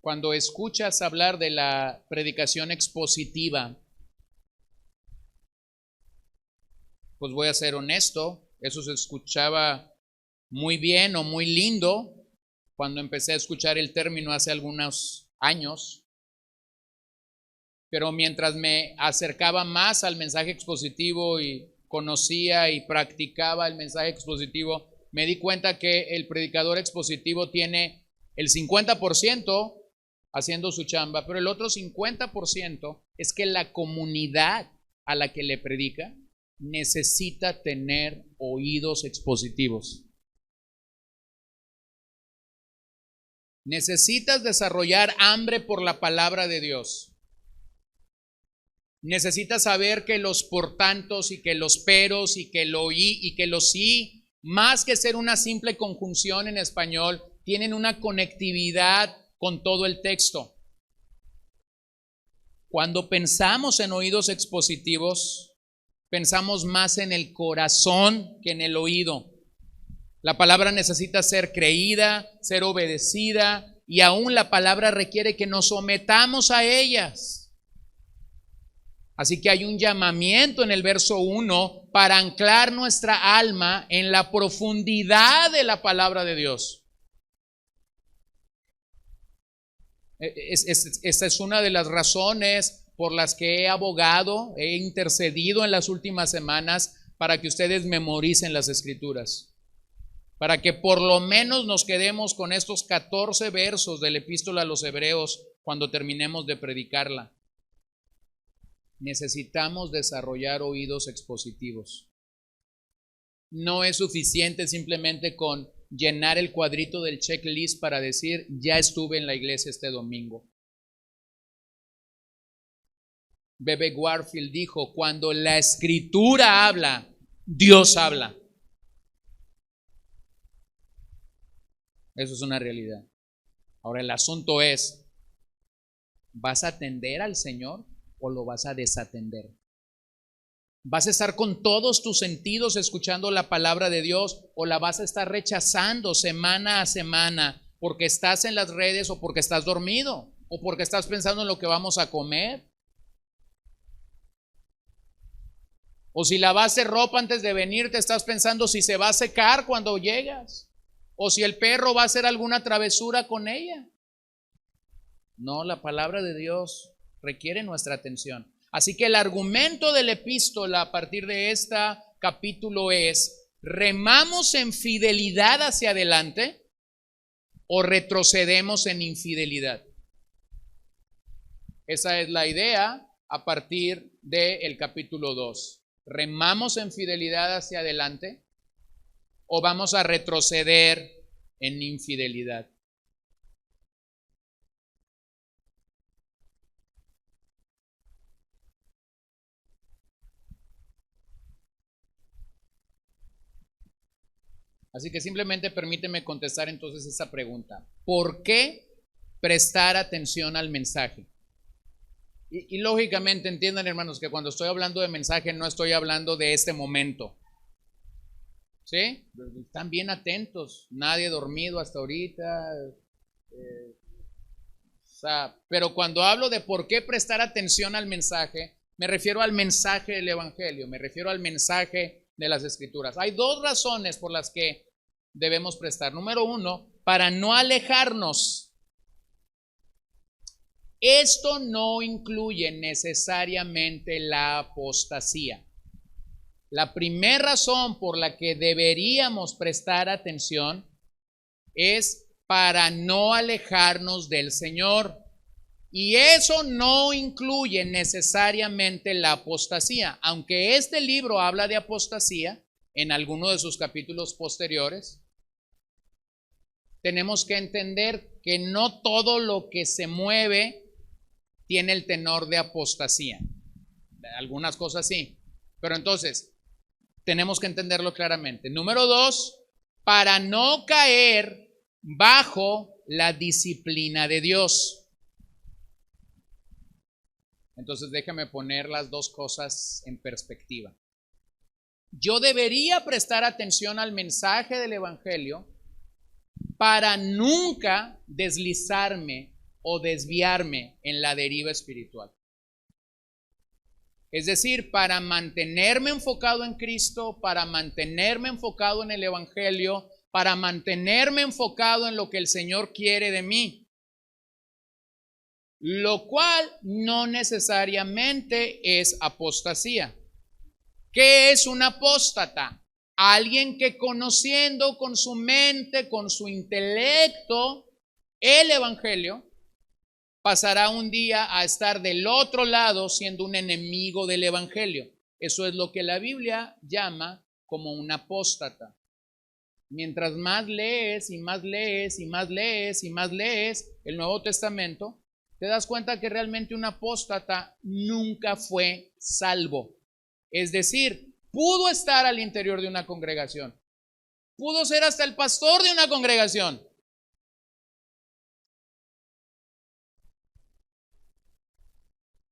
A: Cuando escuchas hablar de la predicación expositiva, pues voy a ser honesto, eso se escuchaba muy bien o muy lindo cuando empecé a escuchar el término hace algunos años. Pero mientras me acercaba más al mensaje expositivo y conocía y practicaba el mensaje expositivo, me di cuenta que el predicador expositivo tiene el 50% haciendo su chamba, pero el otro 50% es que la comunidad a la que le predica necesita tener oídos expositivos. Necesitas desarrollar hambre por la palabra de Dios. Necesitas saber que los por tantos y que los peros y que lo y que los sí, más que ser una simple conjunción en español, tienen una conectividad con todo el texto. Cuando pensamos en oídos expositivos, pensamos más en el corazón que en el oído. La palabra necesita ser creída, ser obedecida, y aún la palabra requiere que nos sometamos a ellas. Así que hay un llamamiento en el verso 1 para anclar nuestra alma en la profundidad de la palabra de Dios. Esta es una de las razones por las que he abogado, he intercedido en las últimas semanas para que ustedes memoricen las Escrituras, para que por lo menos nos quedemos con estos 14 versos de la epístola a los Hebreos cuando terminemos de predicarla. Necesitamos desarrollar oídos expositivos. No es suficiente simplemente con llenar el cuadrito del checklist para decir, ya estuve en la iglesia este domingo. Bebe Warfield dijo, cuando la Escritura habla, Dios habla. Eso es una realidad. Ahora el asunto es, ¿vas a atender al Señor o lo vas a desatender? ¿Vas a estar con todos tus sentidos escuchando la palabra de Dios o la vas a estar rechazando semana a semana porque estás en las redes o porque estás dormido o porque estás pensando en lo que vamos a comer? O si lavaste ropa antes de venir, te estás pensando si se va a secar cuando llegas o si el perro va a hacer alguna travesura con ella. No, la palabra de Dios requiere nuestra atención. Así que el argumento de la epístola a partir de este capítulo es: ¿remamos en fidelidad hacia adelante o retrocedemos en infidelidad? Esa es la idea a partir del capítulo 2. ¿Remamos en fidelidad hacia adelante o vamos a retroceder en infidelidad? Así que simplemente permíteme contestar entonces esa pregunta. ¿Por qué prestar atención al mensaje? Y lógicamente entiendan, hermanos, que cuando estoy hablando de mensaje no estoy hablando de este momento. ¿Sí? Están bien atentos, nadie dormido hasta ahorita. Pero cuando hablo de por qué prestar atención al mensaje, me refiero al mensaje del Evangelio, me refiero al mensaje de las Escrituras. Hay dos razones por las que debemos prestar. Número uno, para no alejarnos. Esto no incluye necesariamente la apostasía. La primera razón por la que deberíamos prestar atención es para no alejarnos del Señor. Y eso no incluye necesariamente la apostasía. Aunque este libro habla de apostasía en alguno de sus capítulos posteriores, tenemos que entender que no todo lo que se mueve tiene el tenor de apostasía. Algunas cosas sí. Pero entonces, tenemos que entenderlo claramente. Número dos, para no caer bajo la disciplina de Dios. Entonces déjame poner las dos cosas en perspectiva. Yo debería prestar atención al mensaje del Evangelio para nunca deslizarme o desviarme en la deriva espiritual. Es decir, para mantenerme enfocado en Cristo, para mantenerme enfocado en el Evangelio, para mantenerme enfocado en lo que el Señor quiere de mí. Lo cual no necesariamente es apostasía. ¿Qué es un apóstata? Alguien que conociendo con su mente, con su intelecto, el evangelio, pasará un día a estar del otro lado siendo un enemigo del evangelio. Eso es lo que la Biblia llama como un apóstata. Mientras más lees y más lees y más lees y más lees el Nuevo Testamento, te das cuenta que realmente un apóstata nunca fue salvo. Es decir, pudo estar al interior de una congregación, pudo ser hasta el pastor de una congregación.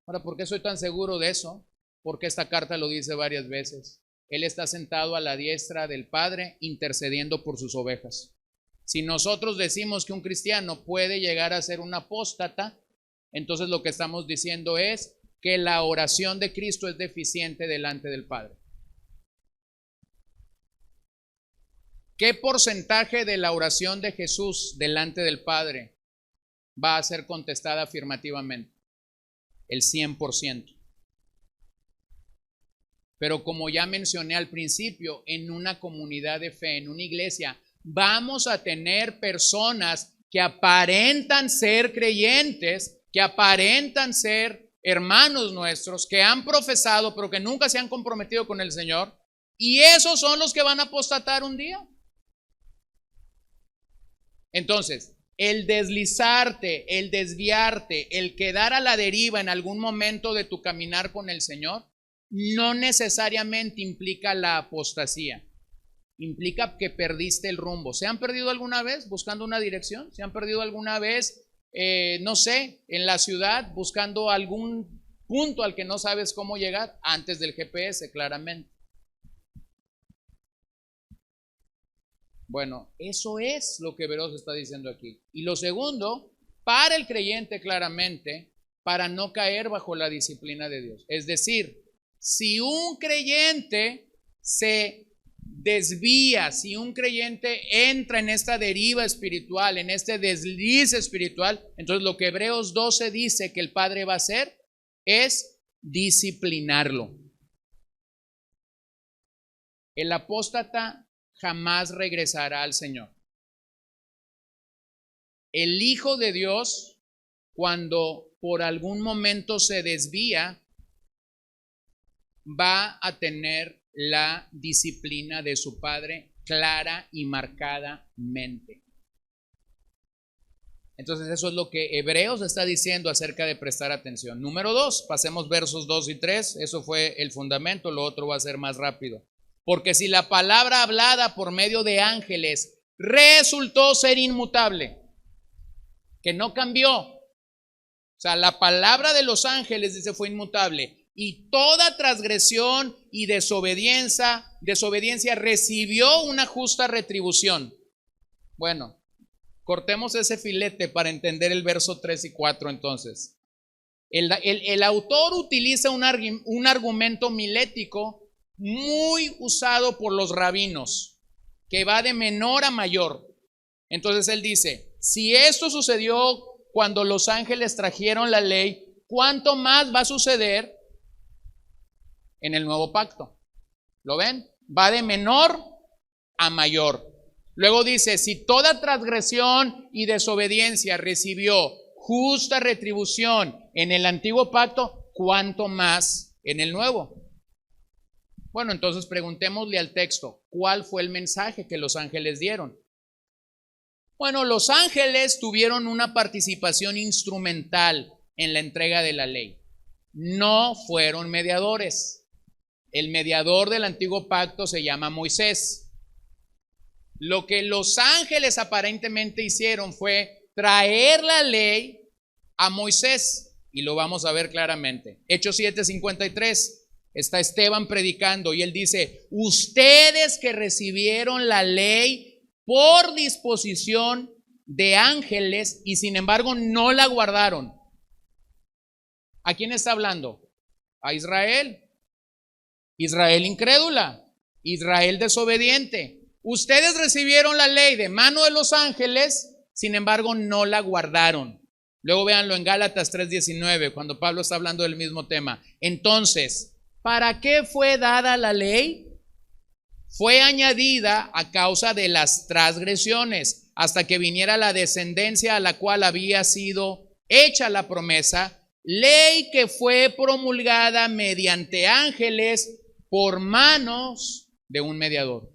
A: Ahora, ¿por qué soy tan seguro de eso? Porque esta carta lo dice varias veces. Él está sentado a la diestra del Padre intercediendo por sus ovejas. Si nosotros decimos que un cristiano puede llegar a ser un apóstata, entonces lo que estamos diciendo es que la oración de Cristo es deficiente delante del Padre. ¿Qué porcentaje de la oración de Jesús delante del Padre va a ser contestada afirmativamente? El 100%. Pero como ya mencioné al principio, en una comunidad de fe, en una iglesia, vamos a tener personas que aparentan ser creyentes, que aparentan ser hermanos nuestros, que han profesado, pero que nunca se han comprometido con el Señor, y esos son los que van a apostatar un día. Entonces, el deslizarte, el desviarte, el quedar a la deriva en algún momento de tu caminar con el Señor, no necesariamente implica la apostasía. Implica que perdiste el rumbo. ¿Se han perdido alguna vez buscando una dirección? ¿Se han perdido alguna vez, no sé, en la ciudad buscando algún punto al que no sabes cómo llegar? Antes del GPS, claramente. Bueno, eso es lo que Hebreos está diciendo aquí. Y lo segundo, para el creyente claramente, para no caer bajo la disciplina de Dios. Es decir, si un creyente se desvía, si un creyente entra en esta deriva espiritual, en este desliz espiritual, entonces lo que Hebreos 12 dice que el Padre va a hacer es disciplinarlo. El apóstata jamás regresará al Señor. El Hijo de Dios, cuando por algún momento se desvía, va a tener la disciplina de su Padre clara y marcadamente. Entonces eso es lo que Hebreos está diciendo acerca de prestar atención. Número 2, pasemos versos 2 y 3, eso fue el fundamento, lo otro va a ser más rápido. Porque si la palabra hablada por medio de ángeles resultó ser inmutable, que no cambió, o sea, la palabra de los ángeles dice fue inmutable, y toda transgresión y desobediencia recibió una justa retribución. Bueno, cortemos ese filete para entender el verso 3 y 4 entonces. El autor utiliza un argumento milético muy usado por los rabinos, que va de menor a mayor. Entonces él dice, si esto sucedió cuando los ángeles trajeron la ley, ¿cuánto más va a suceder en el nuevo pacto? ¿Lo ven? Va de menor a mayor. Luego dice, si toda transgresión y desobediencia recibió justa retribución en el antiguo pacto, ¿cuánto más en el nuevo? Bueno, entonces preguntémosle al texto, ¿cuál fue el mensaje que los ángeles dieron? Bueno, los ángeles tuvieron una participación instrumental en la entrega de la ley. No fueron mediadores. El mediador del antiguo pacto se llama Moisés. Lo que los ángeles aparentemente hicieron fue traer la ley a Moisés, y lo vamos a ver claramente. Hechos 7:53. Está Esteban predicando y él dice, ustedes que recibieron la ley por disposición de ángeles y sin embargo no la guardaron. ¿A quién está hablando? A Israel. Israel incrédula, Israel desobediente. Ustedes recibieron la ley de mano de los ángeles, sin embargo no la guardaron. Luego véanlo en Gálatas 3:19, cuando Pablo está hablando del mismo tema. Entonces, ¿para qué fue dada la ley? Fue añadida a causa de las transgresiones, hasta que viniera la descendencia a la cual había sido hecha la promesa, ley que fue promulgada mediante ángeles por manos de un mediador.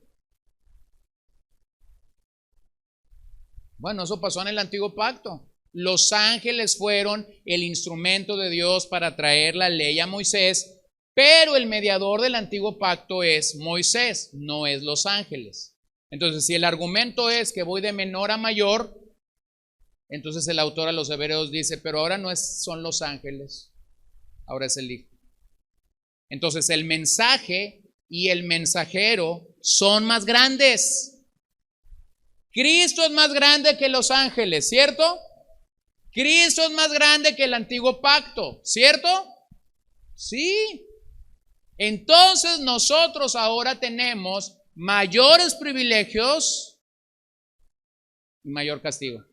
A: Bueno, eso pasó en el antiguo pacto. Los ángeles fueron el instrumento de Dios para traer la ley a Moisés, pero el mediador del antiguo pacto es Moisés, no es los ángeles. Entonces, si el argumento es que voy de menor a mayor, entonces el autor a los Hebreos dice, pero ahora no son los ángeles, ahora es el Hijo. Entonces, el mensaje y el mensajero son más grandes. Cristo es más grande que los ángeles, ¿cierto? Cristo es más grande que el antiguo pacto, ¿cierto? Sí. Entonces nosotros ahora tenemos mayores privilegios y mayor castigo.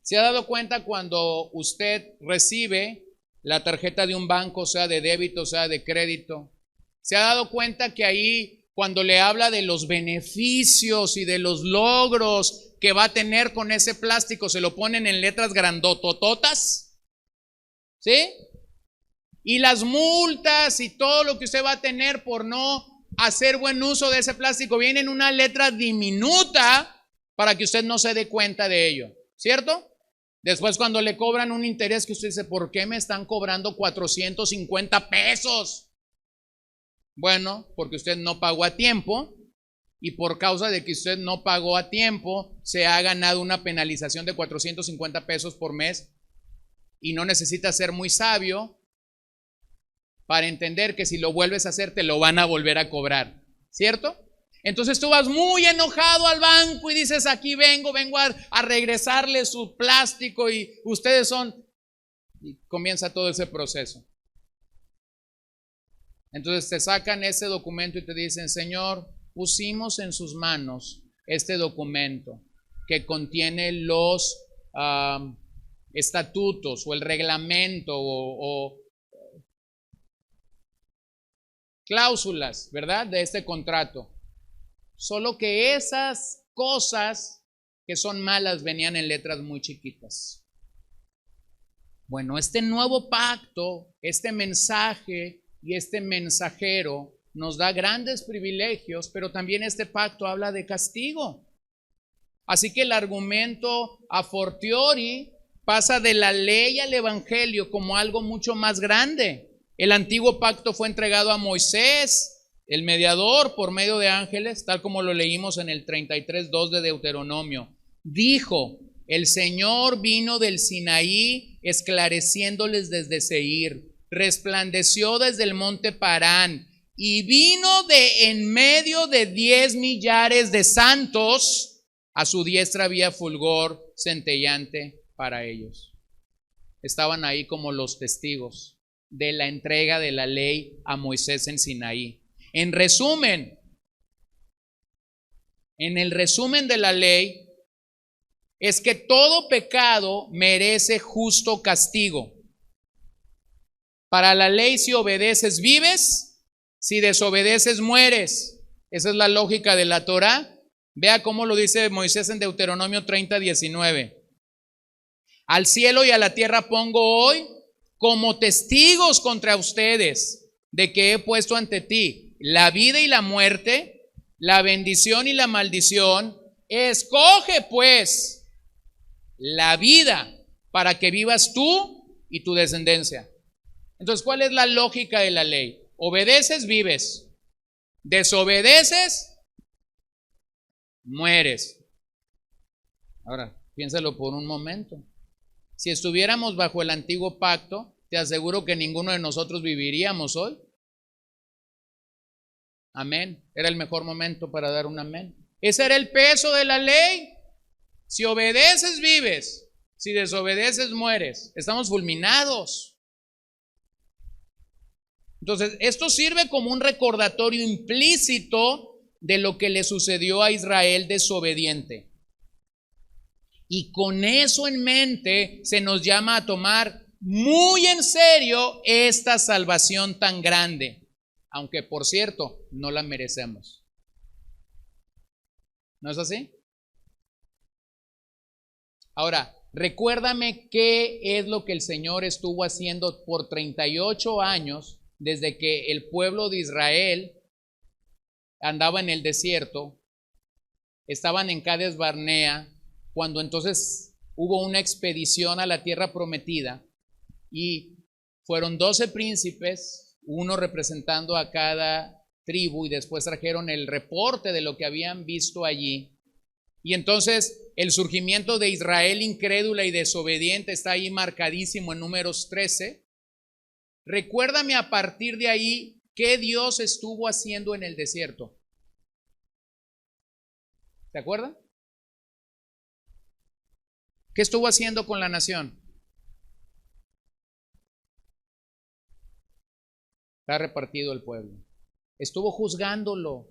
A: ¿Se ha dado cuenta cuando usted recibe la tarjeta de un banco, sea de débito, sea de crédito? ¿Se ha dado cuenta que ahí cuando le habla de los beneficios y de los logros que va a tener con ese plástico, se lo ponen en letras grandotototas? ¿Sí? Y las multas y todo lo que usted va a tener por no hacer buen uso de ese plástico viene en una letra diminuta para que usted no se dé cuenta de ello, ¿cierto? Después cuando le cobran un interés que usted dice, ¿por qué me están cobrando 450 pesos? Bueno, porque usted no pagó a tiempo y por causa de que usted no pagó a tiempo, se ha ganado una penalización de 450 pesos por mes y no necesita ser muy sabio para entender que si lo vuelves a hacer te lo van a volver a cobrar, ¿cierto? Entonces tú vas muy enojado al banco y dices, aquí vengo a regresarle su plástico y ustedes son... Y comienza todo ese proceso. Entonces te sacan ese documento y te dicen, Señor, pusimos en sus manos este documento que contiene los estatutos o el reglamento o cláusulas, ¿verdad? De este contrato. Solo que esas cosas que son malas venían en letras muy chiquitas. Bueno, este nuevo pacto, este mensaje y este mensajero nos da grandes privilegios, pero también este pacto habla de castigo. Así que el argumento a fortiori pasa de la ley al evangelio como algo mucho más grande. El antiguo pacto fue entregado a Moisés, el mediador, por medio de ángeles, tal como lo leímos en el 33:2 de Deuteronomio. Dijo, el Señor vino del Sinaí esclareciéndoles desde Seir, resplandeció desde el monte Parán y vino de en medio de 10 millares de santos. A su diestra había fulgor centellante para ellos. Estaban ahí como los testigos de la entrega de la ley a Moisés en Sinaí. En resumen, en el resumen de la ley es que todo pecado merece justo castigo. Para la ley, si obedeces, vives; si desobedeces, mueres. Esa es la lógica de la Torá. Vea cómo lo dice Moisés en Deuteronomio 30:19. Al cielo y a la tierra pongo hoy como testigos contra ustedes de que he puesto ante ti la vida y la muerte, la bendición y la maldición. Escoge pues la vida para que vivas tú y tu descendencia. Entonces, ¿cuál es la lógica de la ley? Obedeces, vives. Desobedeces, mueres. Ahora, piénsalo por un momento. Si estuviéramos bajo el antiguo pacto, te aseguro que ninguno de nosotros viviríamos hoy. Amén. Era el mejor momento para dar un amén. Ese era el peso de la ley. Si obedeces, vives. Si desobedeces, mueres. Estamos fulminados. Entonces, esto sirve como un recordatorio implícito de lo que le sucedió a Israel desobediente. Y con eso en mente se nos llama a tomar muy en serio esta salvación tan grande, aunque por cierto no la merecemos. ¿No es así? Ahora, recuérdame qué es lo que el Señor estuvo haciendo por 38 años desde que el pueblo de Israel andaba en el desierto, estaban en Cades Barnea, cuando entonces hubo una expedición a la tierra prometida y fueron 12 príncipes, uno representando a cada tribu, y después trajeron el reporte de lo que habían visto allí. Y entonces el surgimiento de Israel incrédula y desobediente está ahí marcadísimo en Números 13. Recuérdame a partir de ahí qué Dios estuvo haciendo en el desierto. ¿Se acuerdan? ¿Qué estuvo haciendo con la nación? Está repartido el pueblo. Estuvo juzgándolo.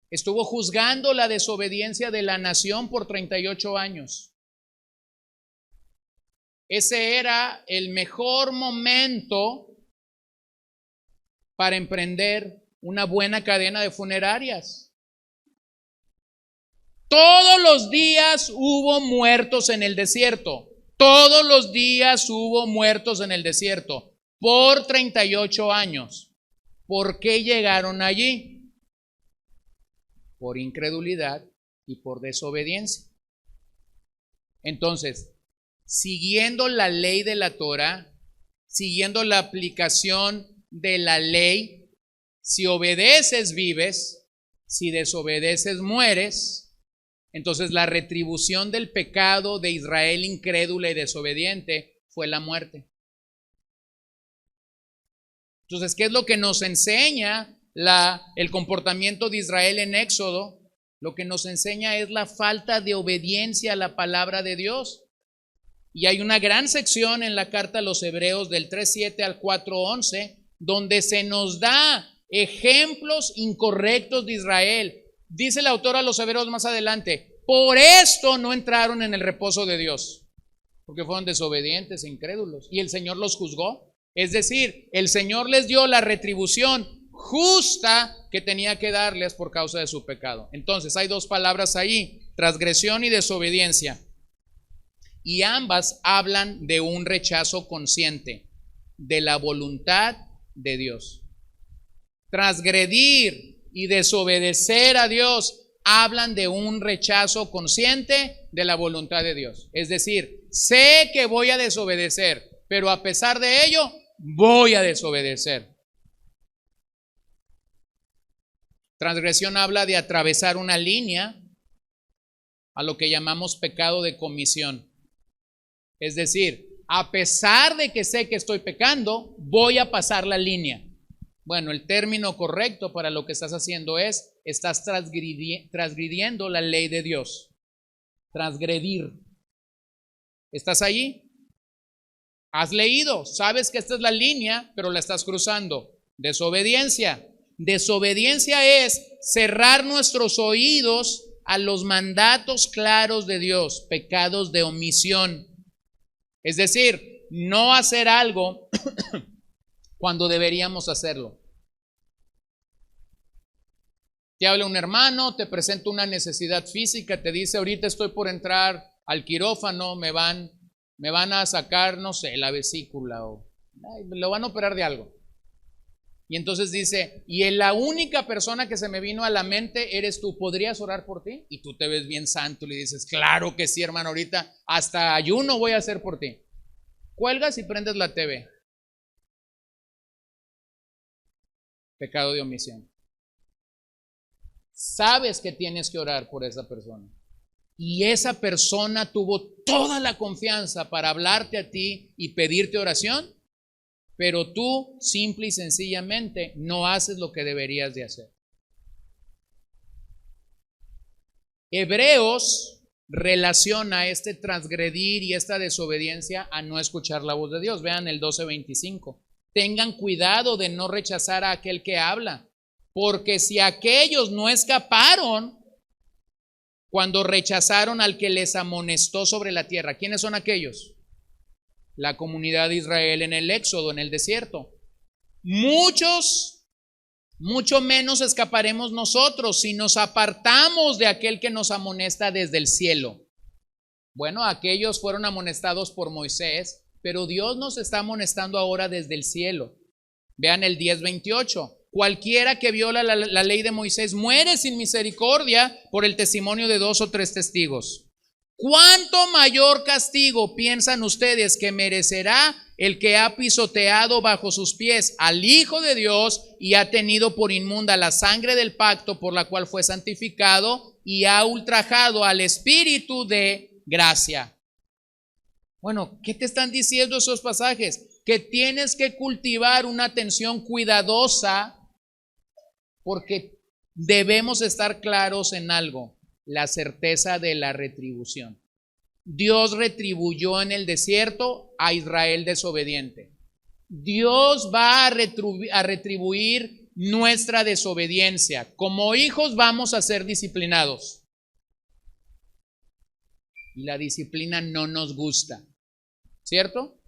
A: Estuvo juzgando la desobediencia de la nación por 38 años. Ese era el mejor momento para emprender una buena cadena de funerarias. Todos los días hubo muertos en el desierto. Todos los días hubo muertos en el desierto por 38 años. ¿Por qué llegaron allí? Por incredulidad y por desobediencia. Entonces, siguiendo la ley de la Torah, siguiendo la aplicación de la ley, si obedeces vives, si desobedeces mueres. Entonces la retribución del pecado de Israel incrédula y desobediente fue la muerte. Entonces, ¿qué es lo que nos enseña el comportamiento de Israel en Éxodo? Lo que nos enseña es la falta de obediencia a la palabra de Dios. Y hay una gran sección en la carta a los Hebreos del 3:7 al 4:11 donde se nos da ejemplos incorrectos de Israel. Dice el autor a los Hebreos más adelante: por esto no entraron en el reposo de Dios, porque fueron desobedientes e incrédulos, y el Señor los juzgó. Es decir, el Señor les dio la retribución justa que tenía que darles por causa de su pecado. Entonces hay dos palabras ahí: transgresión y desobediencia, y ambas hablan de un rechazo consciente de la voluntad de Dios. Transgredir y desobedecer a Dios hablan de un rechazo consciente de la voluntad de Dios. Es decir, sé que voy a desobedecer, pero a pesar de ello voy a desobedecer. Transgresión habla de atravesar una línea a lo que llamamos pecado de comisión. Es decir, a pesar de que sé que estoy pecando, voy a pasar la línea. Bueno, el término correcto para lo que estás haciendo es: estás transgrediendo la ley de Dios. Transgredir. ¿Estás allí? Has leído, sabes que esta es la línea, pero la estás cruzando. Desobediencia. Desobediencia es cerrar nuestros oídos a los mandatos claros de Dios, pecados de omisión. Es decir, no hacer algo cuando deberíamos hacerlo. Te habla un hermano, te presenta una necesidad física, te dice: ahorita estoy por entrar al quirófano, me van a sacar, no sé, la vesícula, o lo van a operar de algo. Y entonces dice: y la única persona que se me vino a la mente eres tú, ¿podrías orar por ti? Y tú te ves bien santo y le dices: claro que sí, hermano, ahorita hasta ayuno voy a hacer por ti. Cuelgas y prendes la TV. Pecado de omisión. Sabes que tienes que orar por esa persona, y esa persona tuvo toda la confianza para hablarte a ti y pedirte oración, pero tú simple y sencillamente no haces lo que deberías de hacer. Hebreos relaciona este transgredir y esta desobediencia a no escuchar la voz de Dios. Vean el 12:25. Tengan cuidado de no rechazar a aquel que habla, porque si aquellos no escaparon cuando rechazaron al que les amonestó sobre la tierra. ¿Quiénes son aquellos? La comunidad de Israel en el Éxodo, en el desierto. Mucho menos escaparemos nosotros si nos apartamos de aquel que nos amonesta desde el cielo. Bueno, aquellos fueron amonestados por Moisés, pero Dios nos está amonestando ahora desde el cielo. Vean el 10:28. Cualquiera que viola la ley de Moisés muere sin misericordia por el testimonio de 2 o 3 testigos. ¿Cuánto mayor castigo piensan ustedes que merecerá el que ha pisoteado bajo sus pies al Hijo de Dios y ha tenido por inmunda la sangre del pacto por la cual fue santificado y ha ultrajado al Espíritu de gracia? Bueno, ¿qué te están diciendo esos pasajes? Que tienes que cultivar una atención cuidadosa, porque debemos estar claros en algo: la certeza de la retribución. Dios retribuyó en el desierto a Israel desobediente. Dios va a retribuir nuestra desobediencia. Como hijos vamos a ser disciplinados. Y la disciplina no nos gusta, ¿cierto?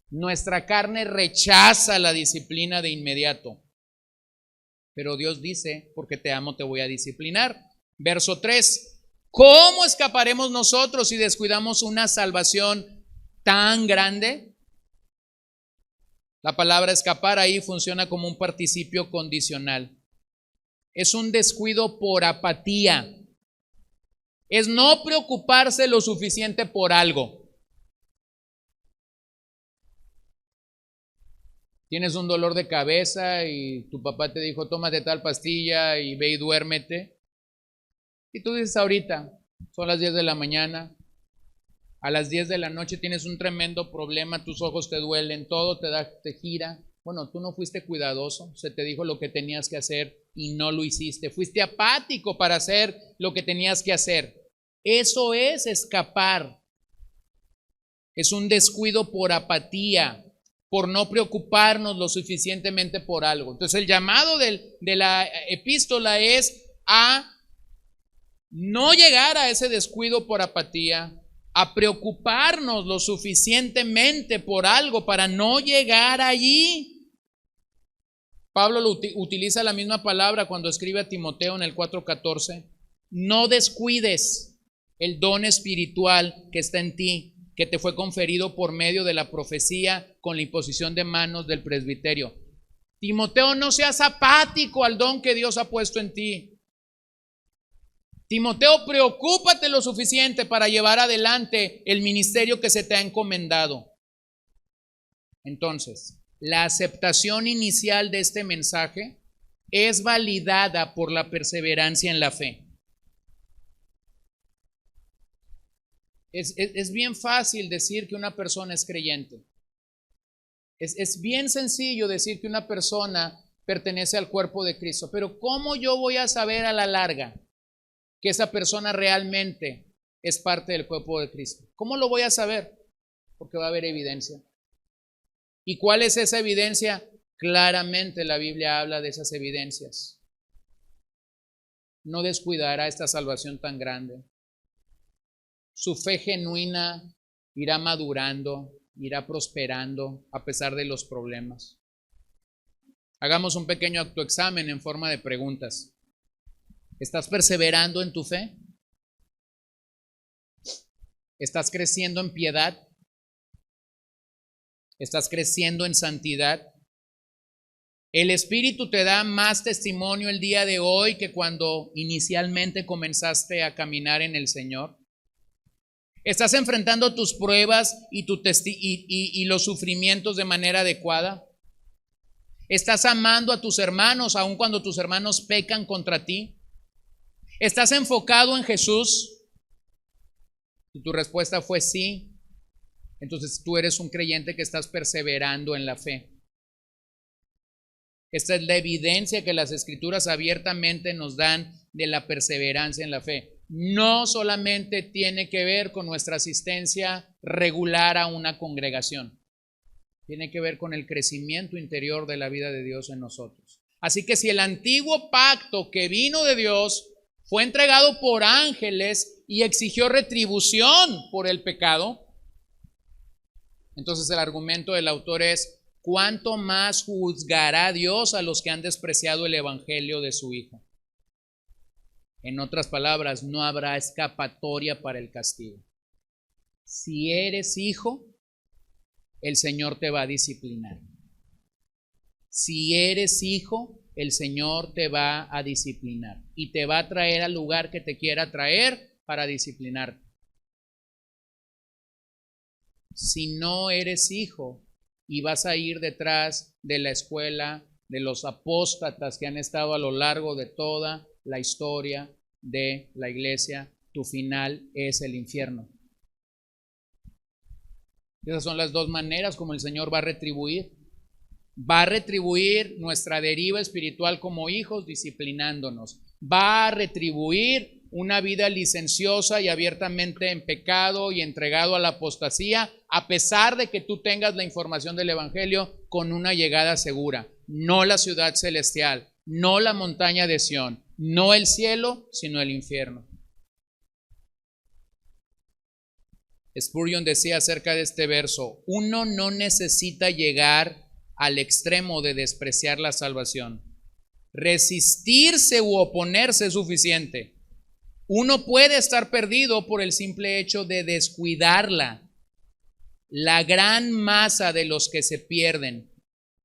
A: Nuestra carne rechaza la disciplina de inmediato. Pero Dios dice: porque te amo te voy a disciplinar. Verso 3. ¿Cómo escaparemos nosotros si descuidamos una salvación tan grande? La palabra escapar ahí funciona como un participio condicional. Es un descuido por apatía. Es no preocuparse lo suficiente por algo. Tienes un dolor de cabeza y tu papá te dijo: tómate tal pastilla y ve y duérmete. Y tú dices: ahorita, son las 10 de la mañana, a las 10 de la noche tienes un tremendo problema, tus ojos te duelen, todo te gira. Bueno, tú no fuiste cuidadoso, se te dijo lo que tenías que hacer y no lo hiciste. Fuiste apático para hacer lo que tenías que hacer. Eso es escapar. Es un descuido por apatía, por no preocuparnos lo suficientemente por algo. Entonces el llamado de la epístola es a no llegar a ese descuido por apatía, a preocuparnos lo suficientemente por algo para no llegar allí. Pablo utiliza la misma palabra cuando escribe a Timoteo en el 4:14. No descuides el don espiritual que está en ti, que te fue conferido por medio de la profecía con la imposición de manos del presbiterio. Timoteo, no seas apático al don que Dios ha puesto en ti. Timoteo, preocúpate lo suficiente para llevar adelante el ministerio que se te ha encomendado. Entonces, la aceptación inicial de este mensaje es validada por la perseverancia en la fe. Es bien fácil decir que una persona es creyente. Es bien sencillo decir que una persona pertenece al cuerpo de Cristo. Pero ¿cómo yo voy a saber a la larga que esa persona realmente es parte del cuerpo de Cristo? ¿Cómo lo voy a saber? Porque va a haber evidencia. ¿Y cuál es esa evidencia? Claramente la Biblia habla de esas evidencias. No descuidará esta salvación tan grande. Su fe genuina irá madurando, irá prosperando a pesar de los problemas. Hagamos un pequeño autoexamen en forma de preguntas. ¿Estás perseverando en tu fe? ¿Estás creciendo en piedad? ¿Estás creciendo en santidad? ¿El Espíritu te da más testimonio el día de hoy que cuando inicialmente comenzaste a caminar en el Señor? ¿Estás enfrentando tus pruebas y los sufrimientos de manera adecuada? ¿Estás amando a tus hermanos aun cuando tus hermanos pecan contra ti? ¿Estás enfocado en Jesús? Si tu respuesta fue sí, entonces tú eres un creyente que estás perseverando en la fe. Esta es la evidencia que las Escrituras abiertamente nos dan de la perseverancia en la fe. No solamente tiene que ver con nuestra asistencia regular a una congregación, tiene que ver con el crecimiento interior de la vida de Dios en nosotros. Así que si el antiguo pacto que vino de Dios fue entregado por ángeles y exigió retribución por el pecado. Entonces el argumento del autor es: ¿cuánto más juzgará Dios a los que han despreciado el evangelio de su Hijo? En otras palabras, no habrá escapatoria para el castigo. Si eres hijo, el Señor te va a disciplinar. Si eres hijo, el Señor te va a disciplinar y te va a traer al lugar que te quiera traer para disciplinarte. Si no eres hijo y vas a ir detrás de la escuela de los apóstatas que han estado a lo largo de toda la historia de la iglesia, tu final es el infierno. Esas son las dos maneras como el Señor va a retribuir. Va a retribuir nuestra deriva espiritual como hijos disciplinándonos. Va a retribuir una vida licenciosa y abiertamente en pecado y entregado a la apostasía, a pesar de que tú tengas la información del evangelio con una llegada segura. No la ciudad celestial, no la montaña de Sión, no el cielo, sino el infierno. Spurgeon decía acerca de este verso: uno no necesita llegar al extremo de despreciar la salvación. Resistirse u oponerse es suficiente. Uno puede estar perdido por el simple hecho de descuidarla. La gran masa de los que se pierden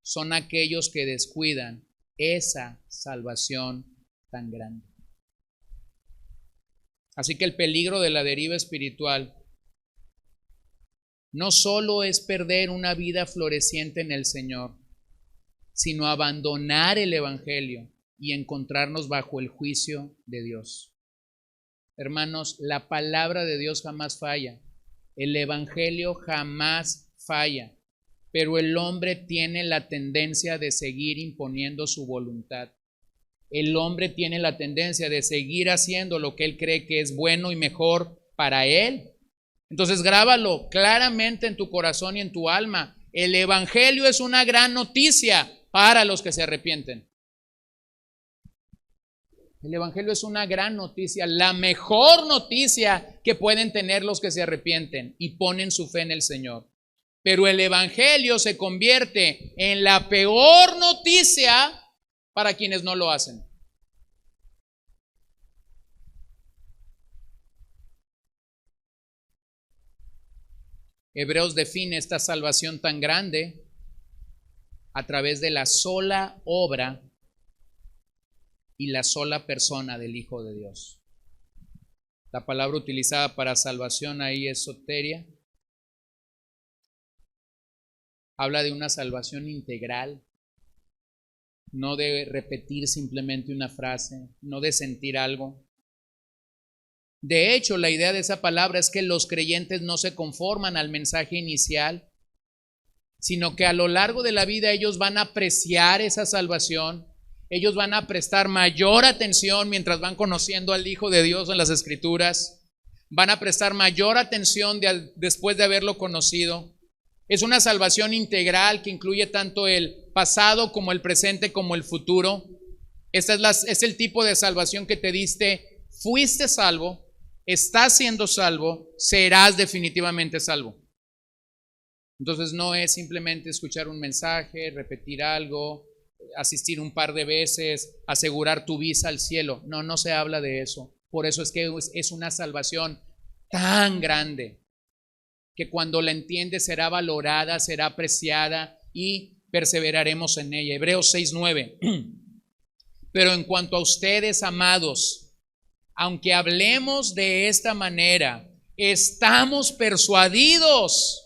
A: son aquellos que descuidan esa salvación tan grande. Así que el peligro de la deriva espiritual no solo es perder una vida floreciente en el Señor, sino abandonar el evangelio y encontrarnos bajo el juicio de Dios. Hermanos, la palabra de Dios jamás falla, el evangelio jamás falla, pero el hombre tiene la tendencia de seguir imponiendo su voluntad. El hombre tiene la tendencia de seguir haciendo lo que él cree que es bueno y mejor para él. Entonces grábalo claramente en tu corazón y en tu alma. El evangelio es una gran noticia para los que se arrepienten. El evangelio es una gran noticia, la mejor noticia que pueden tener los que se arrepienten y ponen su fe en el Señor. Pero el evangelio se convierte en la peor noticia para quienes no lo hacen. Hebreos define esta salvación tan grande a través de la sola obra y la sola persona del Hijo de Dios. La palabra utilizada para salvación ahí es soteria. Habla de una salvación integral, no de repetir simplemente una frase, no de sentir algo. De hecho, la idea de esa palabra es que los creyentes no se conforman al mensaje inicial, sino que a lo largo de la vida ellos van a apreciar esa salvación, ellos van a prestar mayor atención mientras van conociendo al Hijo de Dios en las Escrituras, van a prestar mayor atención después de haberlo conocido. Es una salvación integral que incluye tanto el pasado como el presente como el futuro. Es el tipo de salvación que te diste: fuiste salvo, estás siendo salvo, serás definitivamente salvo. Entonces no es simplemente escuchar un mensaje, repetir algo, asistir un par de veces, asegurar tu visa al cielo. No, no se habla de eso. Por eso es que es una salvación tan grande que cuando la entiendes será valorada, será apreciada y perseveraremos en ella. Hebreos 6:9. Pero en cuanto a ustedes, amados, aunque hablemos de esta manera, estamos persuadidos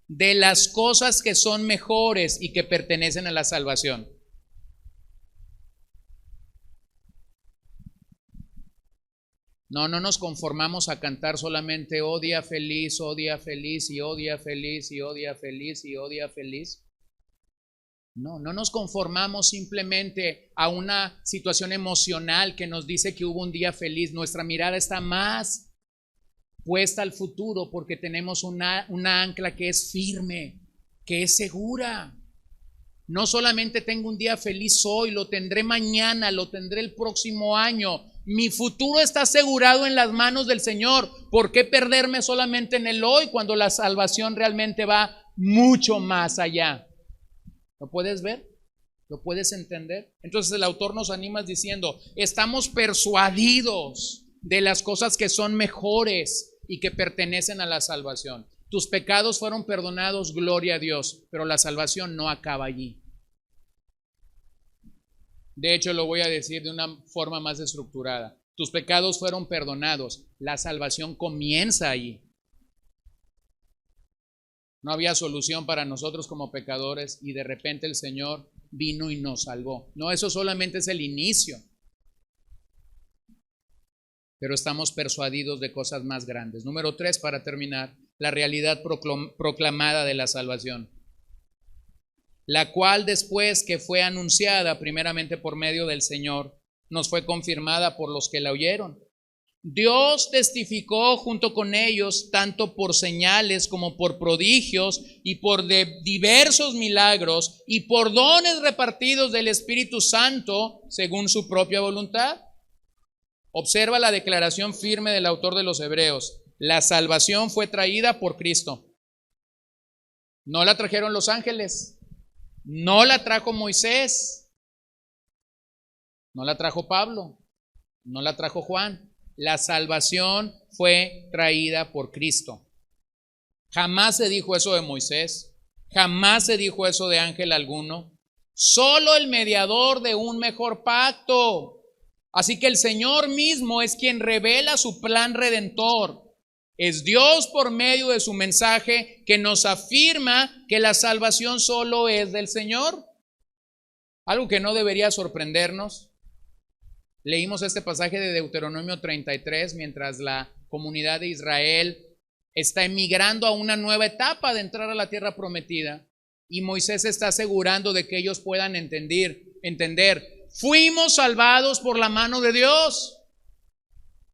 A: de las cosas que son mejores y que pertenecen a la salvación. No nos conformamos a cantar solamente oh día feliz, oh día feliz, y oh día feliz, y oh día feliz, y oh día feliz. No nos conformamos simplemente a una situación emocional que nos dice que hubo un día feliz. Nuestra mirada está más puesta al futuro porque tenemos una ancla que es firme, que es segura. No solamente tengo un día feliz hoy, lo tendré mañana, lo tendré el próximo año. Mi futuro está asegurado en las manos del Señor. ¿Por qué perderme solamente en el hoy cuando la salvación realmente va mucho más allá? ¿Lo puedes ver? ¿Lo puedes entender? Entonces el autor nos anima diciendo, estamos persuadidos de las cosas que son mejores y que pertenecen a la salvación. Tus pecados fueron perdonados, gloria a Dios, pero la salvación no acaba allí. De hecho, lo voy a decir de una forma más estructurada. Tus pecados fueron perdonados, la salvación comienza allí. No había solución para nosotros como pecadores y de repente el Señor vino y nos salvó. No, eso solamente es el inicio. Pero estamos persuadidos de cosas más grandes. Número 3, para terminar, la realidad proclamada de la salvación, la cual después que fue anunciada primeramente por medio del Señor, nos fue confirmada por los que la oyeron. Dios testificó junto con ellos tanto por señales como por prodigios y por diversos milagros y por dones repartidos del Espíritu Santo según su propia voluntad. Observa la declaración firme del autor de los Hebreos. La salvación fue traída por Cristo. No la trajeron los ángeles, no la trajo Moisés, no la trajo Pablo, no la trajo Juan. La salvación fue traída por Cristo. Jamás se dijo eso de Moisés, jamás se dijo eso de ángel alguno. Solo el mediador de un mejor pacto. Así que el Señor mismo es quien revela su plan redentor. Es Dios por medio de su mensaje que nos afirma que la salvación solo es del Señor. Algo que no debería sorprendernos. Leímos este pasaje de Deuteronomio 33 mientras la comunidad de Israel está emigrando a una nueva etapa de entrar a la tierra prometida. Y Moisés está asegurando de que ellos puedan entender, fuimos salvados por la mano de Dios.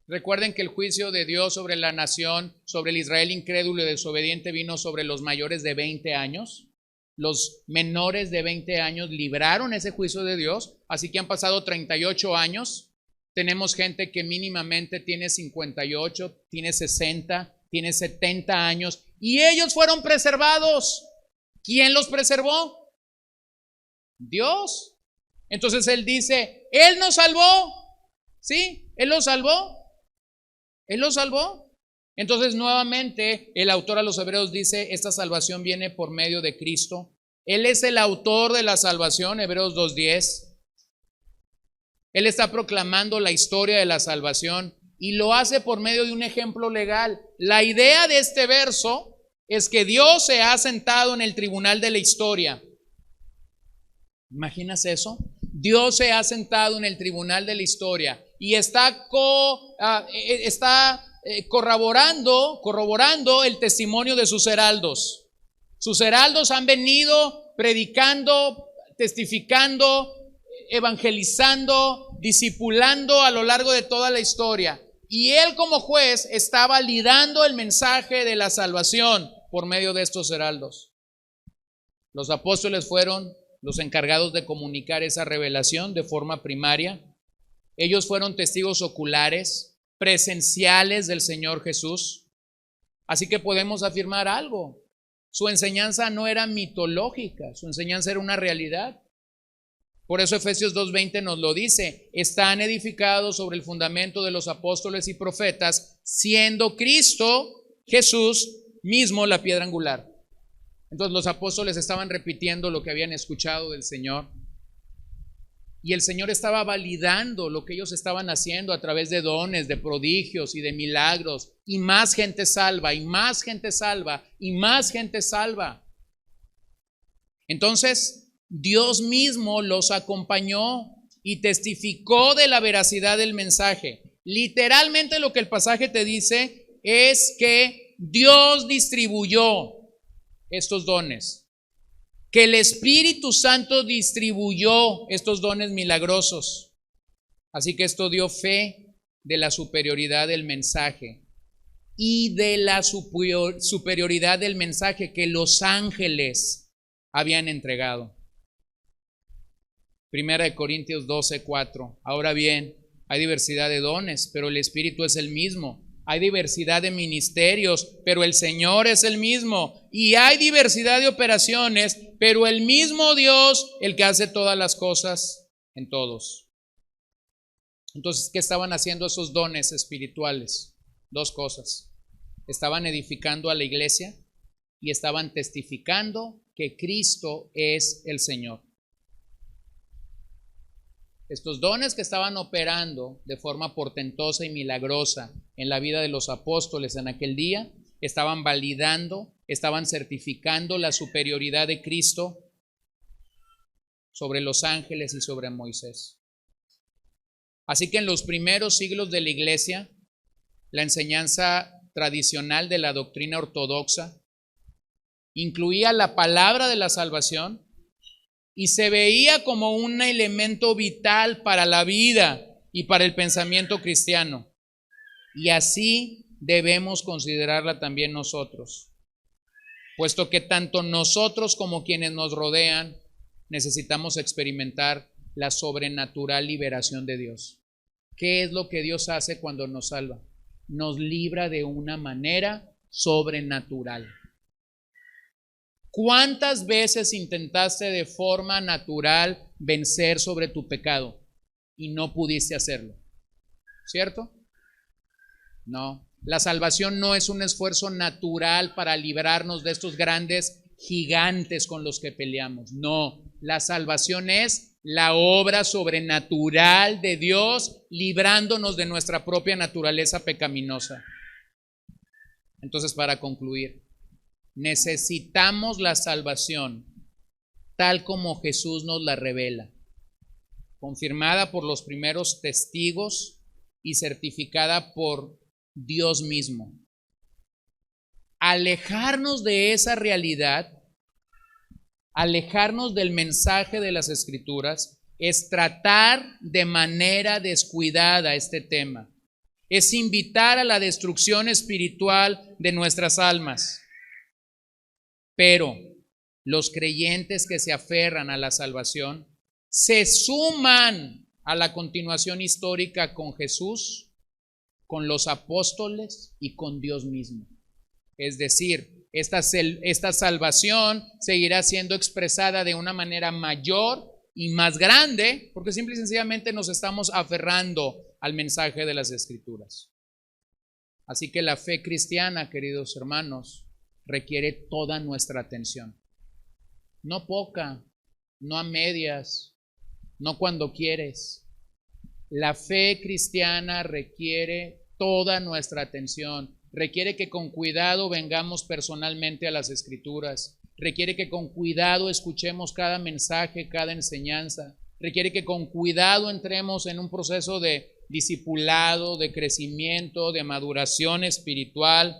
A: Recuerden que el juicio de Dios sobre la nación, sobre el Israel incrédulo y desobediente vino sobre los mayores de 20 años. Los menores de 20 años libraron ese juicio de Dios, así que han pasado 38 años. Tenemos gente que mínimamente tiene 58, tiene 60, tiene 70 años y ellos fueron preservados. ¿Quién los preservó? Dios. Entonces Él dice, Él nos salvó. ¿Sí? Él los salvó. Él los salvó. Entonces nuevamente el autor a los Hebreos dice, esta salvación viene por medio de Cristo. Él es el autor de la salvación, Hebreos 2:10. Él está proclamando la historia de la salvación y lo hace por medio de un ejemplo legal. La idea de este verso es que Dios se ha sentado en el tribunal de la historia. ¿Imaginas eso? Dios se ha sentado en el tribunal de la historia y está corroborando el testimonio de sus heraldos. Sus heraldos han venido predicando, testificando, evangelizando, discipulando a lo largo de toda la historia. Y Él como juez está validando el mensaje de la salvación por medio de estos heraldos. Los apóstoles fueron los encargados de comunicar esa revelación de forma primaria. Ellos fueron testigos oculares, presenciales del Señor Jesús. Así que podemos afirmar algo. Su enseñanza no era mitológica, su enseñanza era una realidad. Por eso Efesios 2:20 nos lo dice, están edificados sobre el fundamento de los apóstoles y profetas, siendo Cristo Jesús mismo la piedra angular. Entonces los apóstoles estaban repitiendo lo que habían escuchado del Señor y el Señor estaba validando lo que ellos estaban haciendo a través de dones, de prodigios y de milagros, y más gente salva, y más gente salva, y más gente salva. Entonces Dios mismo los acompañó y testificó de la veracidad del mensaje. Literalmente lo que el pasaje te dice es que Dios distribuyó estos dones, que el Espíritu Santo distribuyó estos dones milagrosos. Así que esto dio fe de la superioridad del mensaje y de la superioridad del mensaje que los ángeles habían entregado. Primera de Corintios 12:4. Ahora bien, Hay diversidad de dones, pero el Espíritu es el mismo. Hay diversidad de ministerios, pero el Señor es el mismo. Y hay diversidad de operaciones, pero el mismo Dios, el que hace todas las cosas en todos. Entonces, ¿qué estaban haciendo esos dones espirituales? Dos cosas. Estaban edificando a la iglesia y estaban testificando que Cristo es el Señor. Estos dones que estaban operando de forma portentosa y milagrosa en la vida de los apóstoles en aquel día, estaban validando, estaban certificando la superioridad de Cristo sobre los ángeles y sobre Moisés. Así que en los primeros siglos de la iglesia, la enseñanza tradicional de la doctrina ortodoxa incluía la palabra de la salvación y se veía como un elemento vital para la vida y para el pensamiento cristiano. Y así debemos considerarla también nosotros, puesto que tanto nosotros como quienes nos rodean necesitamos experimentar la sobrenatural liberación de Dios. ¿Qué es lo que Dios hace cuando nos salva? Nos libra de una manera sobrenatural. ¿Cuántas veces intentaste de forma natural vencer sobre tu pecado y no pudiste hacerlo? ¿Cierto? No. La salvación no es un esfuerzo natural para librarnos de estos grandes gigantes con los que peleamos. No. La salvación es la obra sobrenatural de Dios librándonos de nuestra propia naturaleza pecaminosa. Entonces, para concluir, necesitamos la salvación tal como Jesús nos la revela, confirmada por los primeros testigos y certificada por Dios mismo. Alejarnos de esa realidad, alejarnos del mensaje de las Escrituras, es tratar de manera descuidada este tema, es invitar a la destrucción espiritual de nuestras almas. Pero los creyentes que se aferran a la salvación se suman a la continuación histórica con Jesús, con los apóstoles y con Dios mismo. Es decir, esta salvación seguirá siendo expresada de una manera mayor y más grande, porque simple y sencillamente nos estamos aferrando al mensaje de las Escrituras. Así que la fe cristiana, queridos hermanos, requiere toda nuestra atención. No poca, no a medias, no cuando quieres. La fe cristiana requiere toda nuestra atención. Requiere que con cuidado vengamos personalmente a las Escrituras. Requiere que con cuidado escuchemos cada mensaje, cada enseñanza. Requiere que con cuidado entremos en un proceso de discipulado, de crecimiento, de maduración espiritual.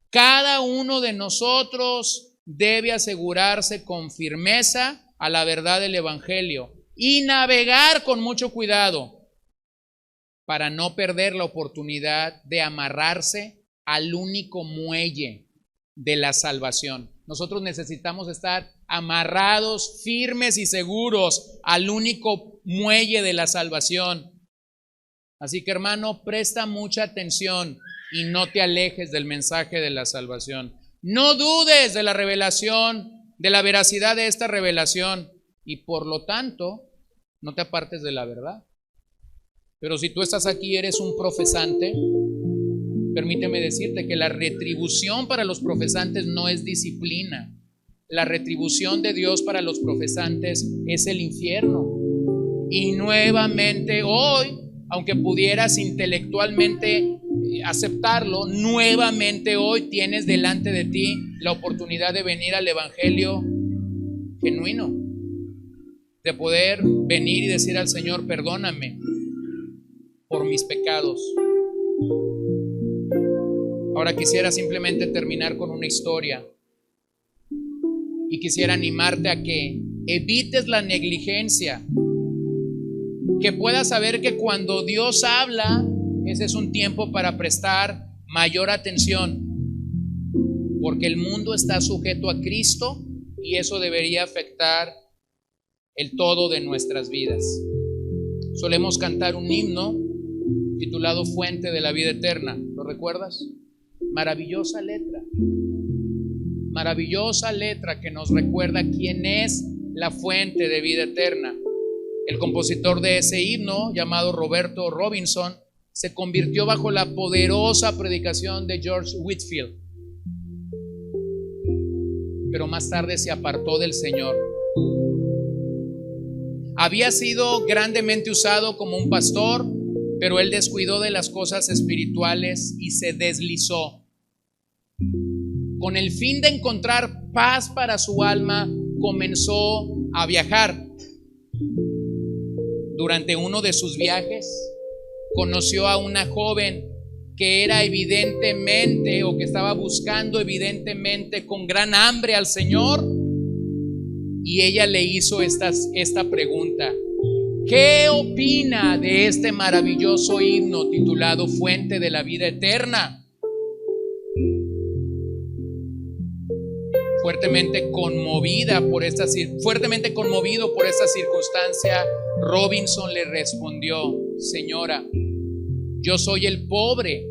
A: Cada uno de nosotros debe asegurarse con firmeza a la verdad del Evangelio y navegar con mucho cuidado para no perder la oportunidad de amarrarse al único muelle de la salvación. Nosotros necesitamos estar amarrados, firmes y seguros al único muelle de la salvación. Así que, hermano, presta mucha atención y no te alejes del mensaje de la salvación. No dudes de la revelación, de la veracidad de esta revelación, y por lo tanto, no te apartes de la verdad. Pero si tú estás aquí y eres un profesante, permíteme decirte que la retribución para los profesantes no es disciplina. La retribución de Dios para los profesantes es el infierno. Y nuevamente hoy, aunque pudieras intelectualmente aceptarlo, nuevamente hoy tienes delante de ti la oportunidad de venir al Evangelio genuino, de poder venir y decir al Señor: perdóname por mis pecados. Ahora quisiera simplemente terminar con una historia y quisiera animarte a que evites la negligencia, que puedas saber que cuando Dios habla, ese es un tiempo para prestar mayor atención, porque el mundo está sujeto a Cristo y eso debería afectar el todo de nuestras vidas. Solemos cantar un himno titulado Fuente de la Vida Eterna. ¿Lo recuerdas? Maravillosa letra que nos recuerda quién es la fuente de vida eterna. El compositor de ese himno, llamado Roberto Robinson, se convirtió bajo la poderosa predicación de George Whitefield, pero más tarde se apartó del Señor. Había sido grandemente usado como un pastor, pero él descuidó de las cosas espirituales y se deslizó. Con el fin de encontrar paz para su alma, comenzó a viajar. Durante uno de sus viajes, conoció a una joven que era evidentemente, o que estaba buscando evidentemente con gran hambre al Señor, y ella le hizo esta pregunta: ¿qué opina de este maravilloso himno titulado Fuente de la Vida Eterna? Fuertemente conmovido por esta circunstancia, Robinson le respondió: señora, yo soy el pobre,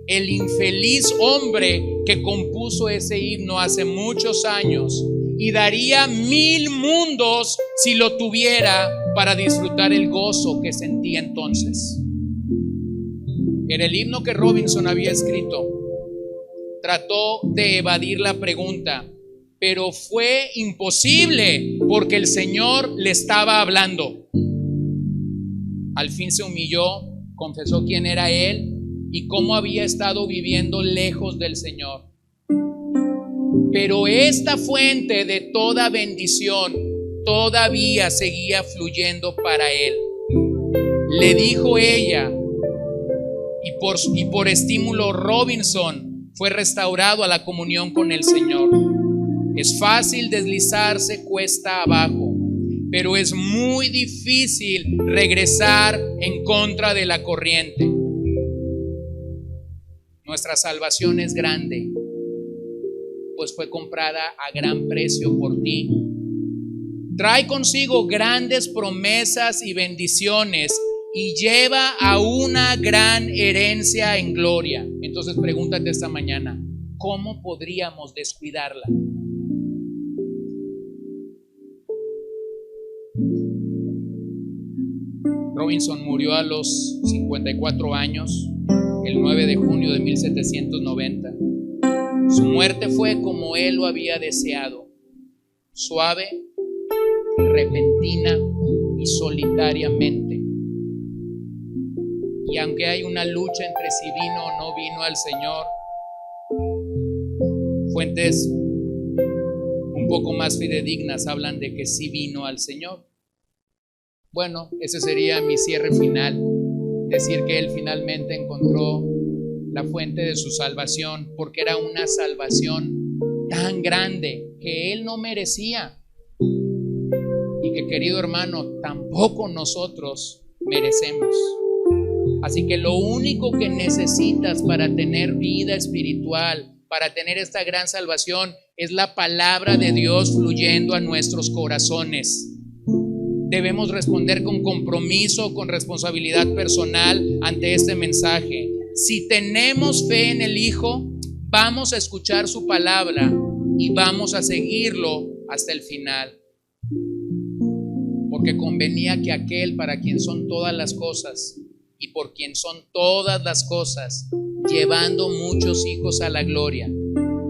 A: el infeliz hombre que compuso ese himno hace muchos años, y daría 1000 mundos si lo tuviera para disfrutar el gozo que sentí entonces. Era el himno que Robinson había escrito. Trató de evadir la pregunta, pero fue imposible porque el Señor le estaba hablando. Al fin se humilló, confesó quién era él y cómo había estado viviendo lejos del Señor. Pero esta fuente de toda bendición todavía seguía fluyendo para él. Le dijo ella, y por estímulo Robinson fue restaurado a la comunión con el Señor. Es fácil deslizarse cuesta abajo, pero es muy difícil regresar en contra de la corriente. Nuestra salvación es grande, pues fue comprada a gran precio por ti. Trae consigo grandes promesas y bendiciones y lleva a una gran herencia en gloria. Entonces pregúntate esta mañana, ¿cómo podríamos descuidarla? Robinson murió a los 54 años, el 9 de junio de 1790. Su muerte fue como él lo había deseado: suave, repentina y solitariamente. Y aunque hay una lucha entre si vino o no vino al Señor, fuentes un poco más fidedignas hablan de que sí vino al Señor. Bueno, ese sería mi cierre final, decir que él finalmente encontró la fuente de su salvación, porque era una salvación tan grande que él no merecía y que, querido hermano, tampoco nosotros merecemos. Así que lo único que necesitas para tener vida espiritual, para tener esta gran salvación, es la palabra de Dios fluyendo a nuestros corazones. Debemos responder con compromiso, con responsabilidad personal ante este mensaje. Si tenemos fe en el Hijo, vamos a escuchar su palabra y vamos a seguirlo hasta el final. Porque convenía que aquel para quien son todas las cosas y por quien son todas las cosas, llevando muchos hijos a la gloria,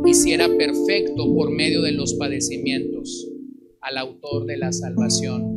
A: hiciera perfecto por medio de los padecimientos al autor de la salvación.